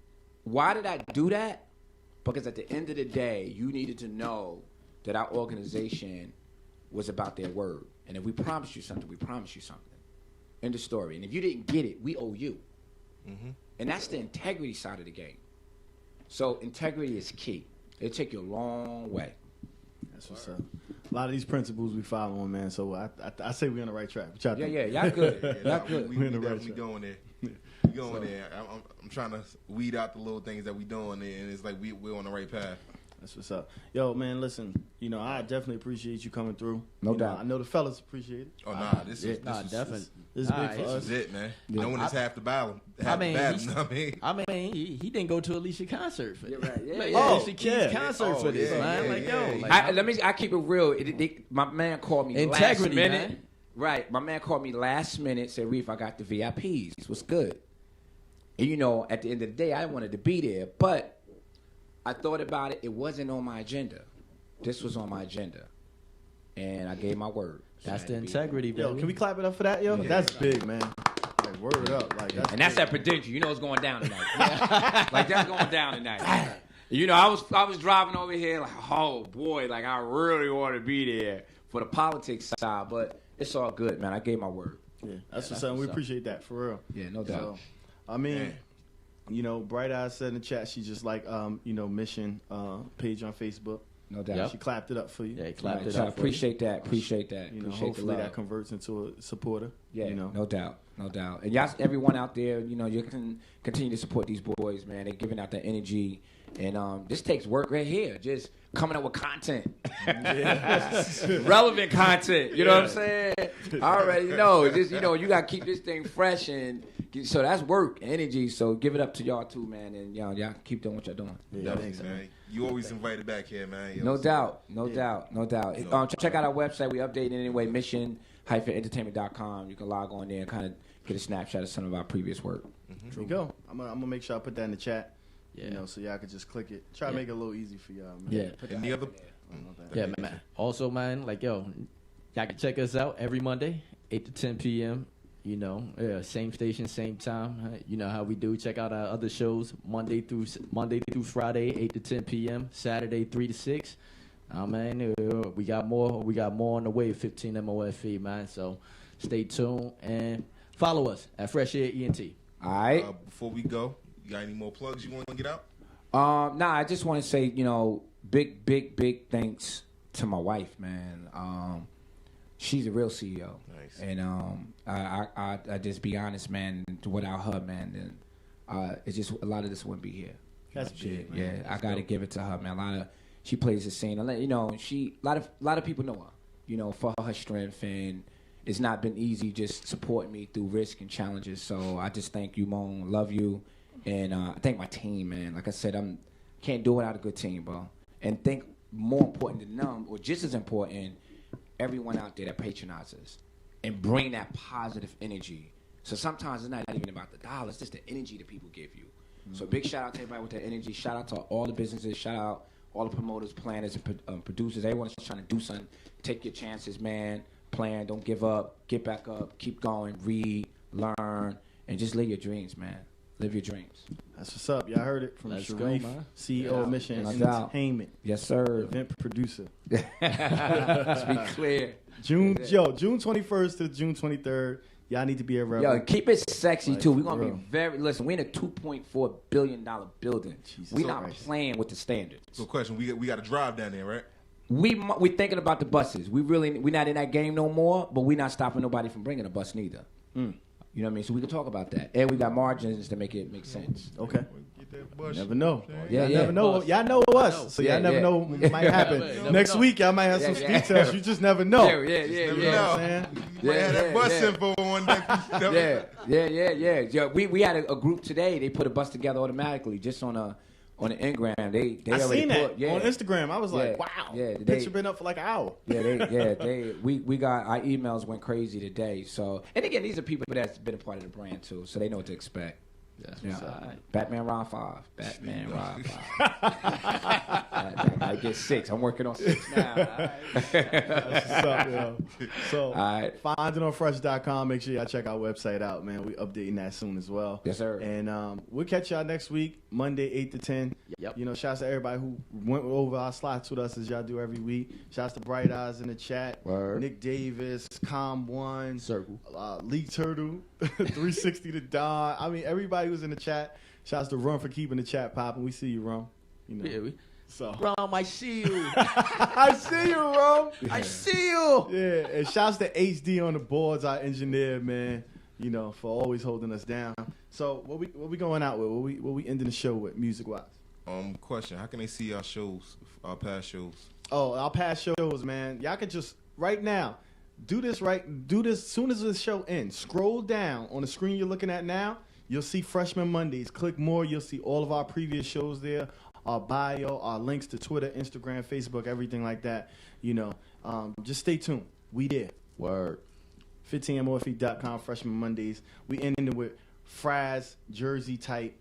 why did I do that? Because at the end of the day, you needed to know that our organization was about their word. And if we promised you something, we promised you something. End of story. And if you didn't get it, we owe you. And that's the integrity side of the game. So integrity is key. It'll take you a long way. That's what's up. A lot of these principles we following, man. So I say we're on the right track. Yeah, y'all good. Y'all good. We definitely going there. We going there. I'm trying to weed out the little things that we doing there, and it's like we're on the right path. That's what's up. Yo, man, listen, you know, I definitely appreciate you coming through. No doubt. I know the fellas appreciate it. Oh, nah, this is definitely. This is big for us. This is it, man. Knowing it's half the battle. I mean, he didn't go to Alicia concert for this. Right, yeah. Alicia Keys concert for this, man. I keep it real. My man called me integrity, last minute. man. Right. My man called me last minute, said, Reef, I got the VIPs. What's good? And, you know, at the end of the day, I wanted to be there. But I thought about it. It wasn't on my agenda. This was on my agenda. And I gave my word. So that's the integrity, baby. Yo, can we clap it up for that, yo? Yeah. That's big, man. Like, word up. Like, that's that prediction. You know it's going down tonight. Like, that's going down tonight. You know, I was driving over here like, oh, boy, like, I really want to be there for the politics side. But it's all good, man. I gave my word. Yeah, that's what's up. We appreciate that, for real. Yeah, no doubt. So, I mean, you know, Bright Eyes said in the chat, she just like, you know, Mission page on Facebook. No doubt. Yep. She clapped it up for you. Yeah, clapped it up. Appreciate that. Appreciate that. You know, hopefully that converts into a supporter. Yeah, you know? No doubt. No doubt. And y'all, everyone out there, you know, you can continue to support these boys, man. They're giving out the energy. And this takes work right here. Just coming up with content. Relevant content. You know what I'm saying? I already know. Just, you know, you got to keep this thing fresh. And so that's work, energy. So give it up to y'all, too, man. And y'all keep doing what y'all doing. Yeah, thanks, man. You always invited back here, man. No doubt. No doubt. Check out our website. We update it anyway, mission-entertainment.com. You can log on there and kind of get a snapshot of some of our previous work. There you go. I'm gonna make sure I put that in the chat. Yeah. You know, so y'all could just click it. Try to make it a little easy for y'all, man. Yeah. And the other... Yeah, man. Also, man, like, yo, y'all can check us out every Monday 8 to 10 p.m. You know, same station, same time. You know how we do. Check out our other shows Monday through Friday, 8 to 10 p.m. Saturday, 3 to 6. Man, we got more. We got more on the way. 15 MOFE, man. So stay tuned and follow us at Fresh Air ENT. All right. Before we go, you got any more plugs you want to get out? Nah, I just want to say, big thanks to my wife, man. She's a real CEO. Nice. And I just be honest, man. Without her, man, then it's just a lot of this wouldn't be here. That's big, man. Yeah, That's I got to give it to her, man. She plays the scene. A lot of people know her. For her strength, and it's not been easy just supporting me through risk and challenges. So I just thank you, Moan. Love you, and I thank my team, man. Like I said, can't do it without a good team, bro. And think more important than them, or just as important, everyone out there that patronizes and bring that positive energy. So sometimes it's not even about the dollars, it's just the energy that people give you. Mm-hmm. So big shout out to everybody with that energy. Shout out to all the businesses. Shout out all the promoters, planners, and producers. Everyone that's trying to do something. Take your chances, man. Plan. Don't give up. Get back up. Keep going. Read. Learn. And just live your dreams, man. Live your dreams. That's what's up. Y'all heard it from Shariff, CEO of Mission Entertainment. Yes, sir. Event producer. Let's be clear. June 21st to June 23rd. Y'all need to be around. Yo, keep it sexy, too. We're going to be listen, we're in a $2.4 billion building. We're not playing with the standards. So question, we got to drive down there, right? We thinking about the buses. We're not in that game no more, but we're not stopping nobody from bringing a bus neither. You know what I mean? So we can talk about that. And we got margins to make it make sense. Okay. Never know. Yeah. Never know. Y'all know us, so y'all never know what might happen. Next week, y'all might have some details. You just never know. Yeah. You know what I'm saying? You might have that bus info one day. Yeah. We had a group today. They put a bus together automatically just on the Ingram. They I already seen that on Instagram. I was like, wow. Yeah, the picture been up for like an hour. We got our emails went crazy today. So, and again, these are people that's been a part of the brand too, so they know what to expect. Batman Ron 5. Batman Ron 5. I get 6. I'm working on 6 now. That's what's up, yo. So, find it on fresh.com. Make sure y'all check our website out, man. We updating that soon as well. Yes, sir. And we'll catch y'all next week, Monday, 8 to 10. Yep. Shouts to everybody who went over our slots with us as y'all do every week. Shouts to Bright Eyes in the chat. Word. Nick Davis, Com1. Circle. Lee Turtle, 360 to Don. I mean, everybody was in the chat. Shouts to Rum for keeping the chat popping. We see you, Rum. So. Rum, I see you. I see you, Rum. I see you. Yeah, and shouts to HD on the boards, our engineer, man. For always holding us down. So, what we going out with? What we ending the show with, music wise? Question: how can they see our shows, our past shows? Oh, our past shows, man. Y'all could just right now do this. As soon as this show ends. Scroll down on the screen you're looking at now. You'll see Freshman Mondays. Click more. You'll see all of our previous shows there. Our bio, our links to Twitter, Instagram, Facebook, everything like that. Just stay tuned. We there. Word. 15mofe.com, Freshman Mondays. We ending with Fraz, Jersey type,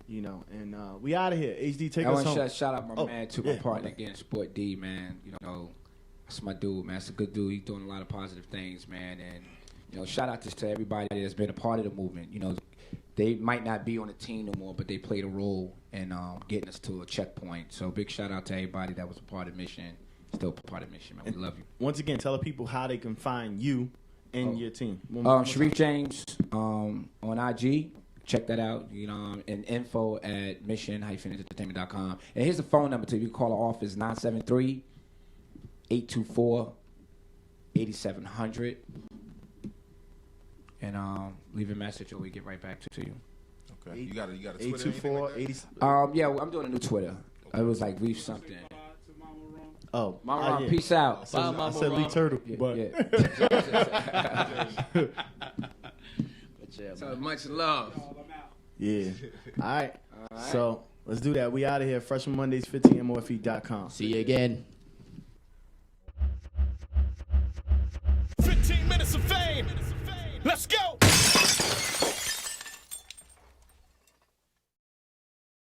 and we out of here. HD, take us home. Shout out my man to my partner again, Sport D, man. That's my dude, man. That's a good dude. He's doing a lot of positive things, man. And, shout out to everybody that's been a part of the movement. They might not be on the team no more, but they played a role in getting us to a checkpoint. So big shout out to everybody that was a part of Mission, still part of Mission, man. We love you. Once again, tell the people how they can find you and your team. Shariff James on IG. Check that out. And info at mission-entertainment.com. And here's the phone number too. You can call the office 973-824-8700. And leave a message or we get right back to you. Okay. You got a Twitter? 824 80. Yeah, I'm doing a new Twitter. It was like Reef something. Oh, Mama Ron, peace out. I said Lee Turtle, but So much love. Yeah. All right. So let's do that. We out of here. Freshman Mondays, 15mofe.com. See you again.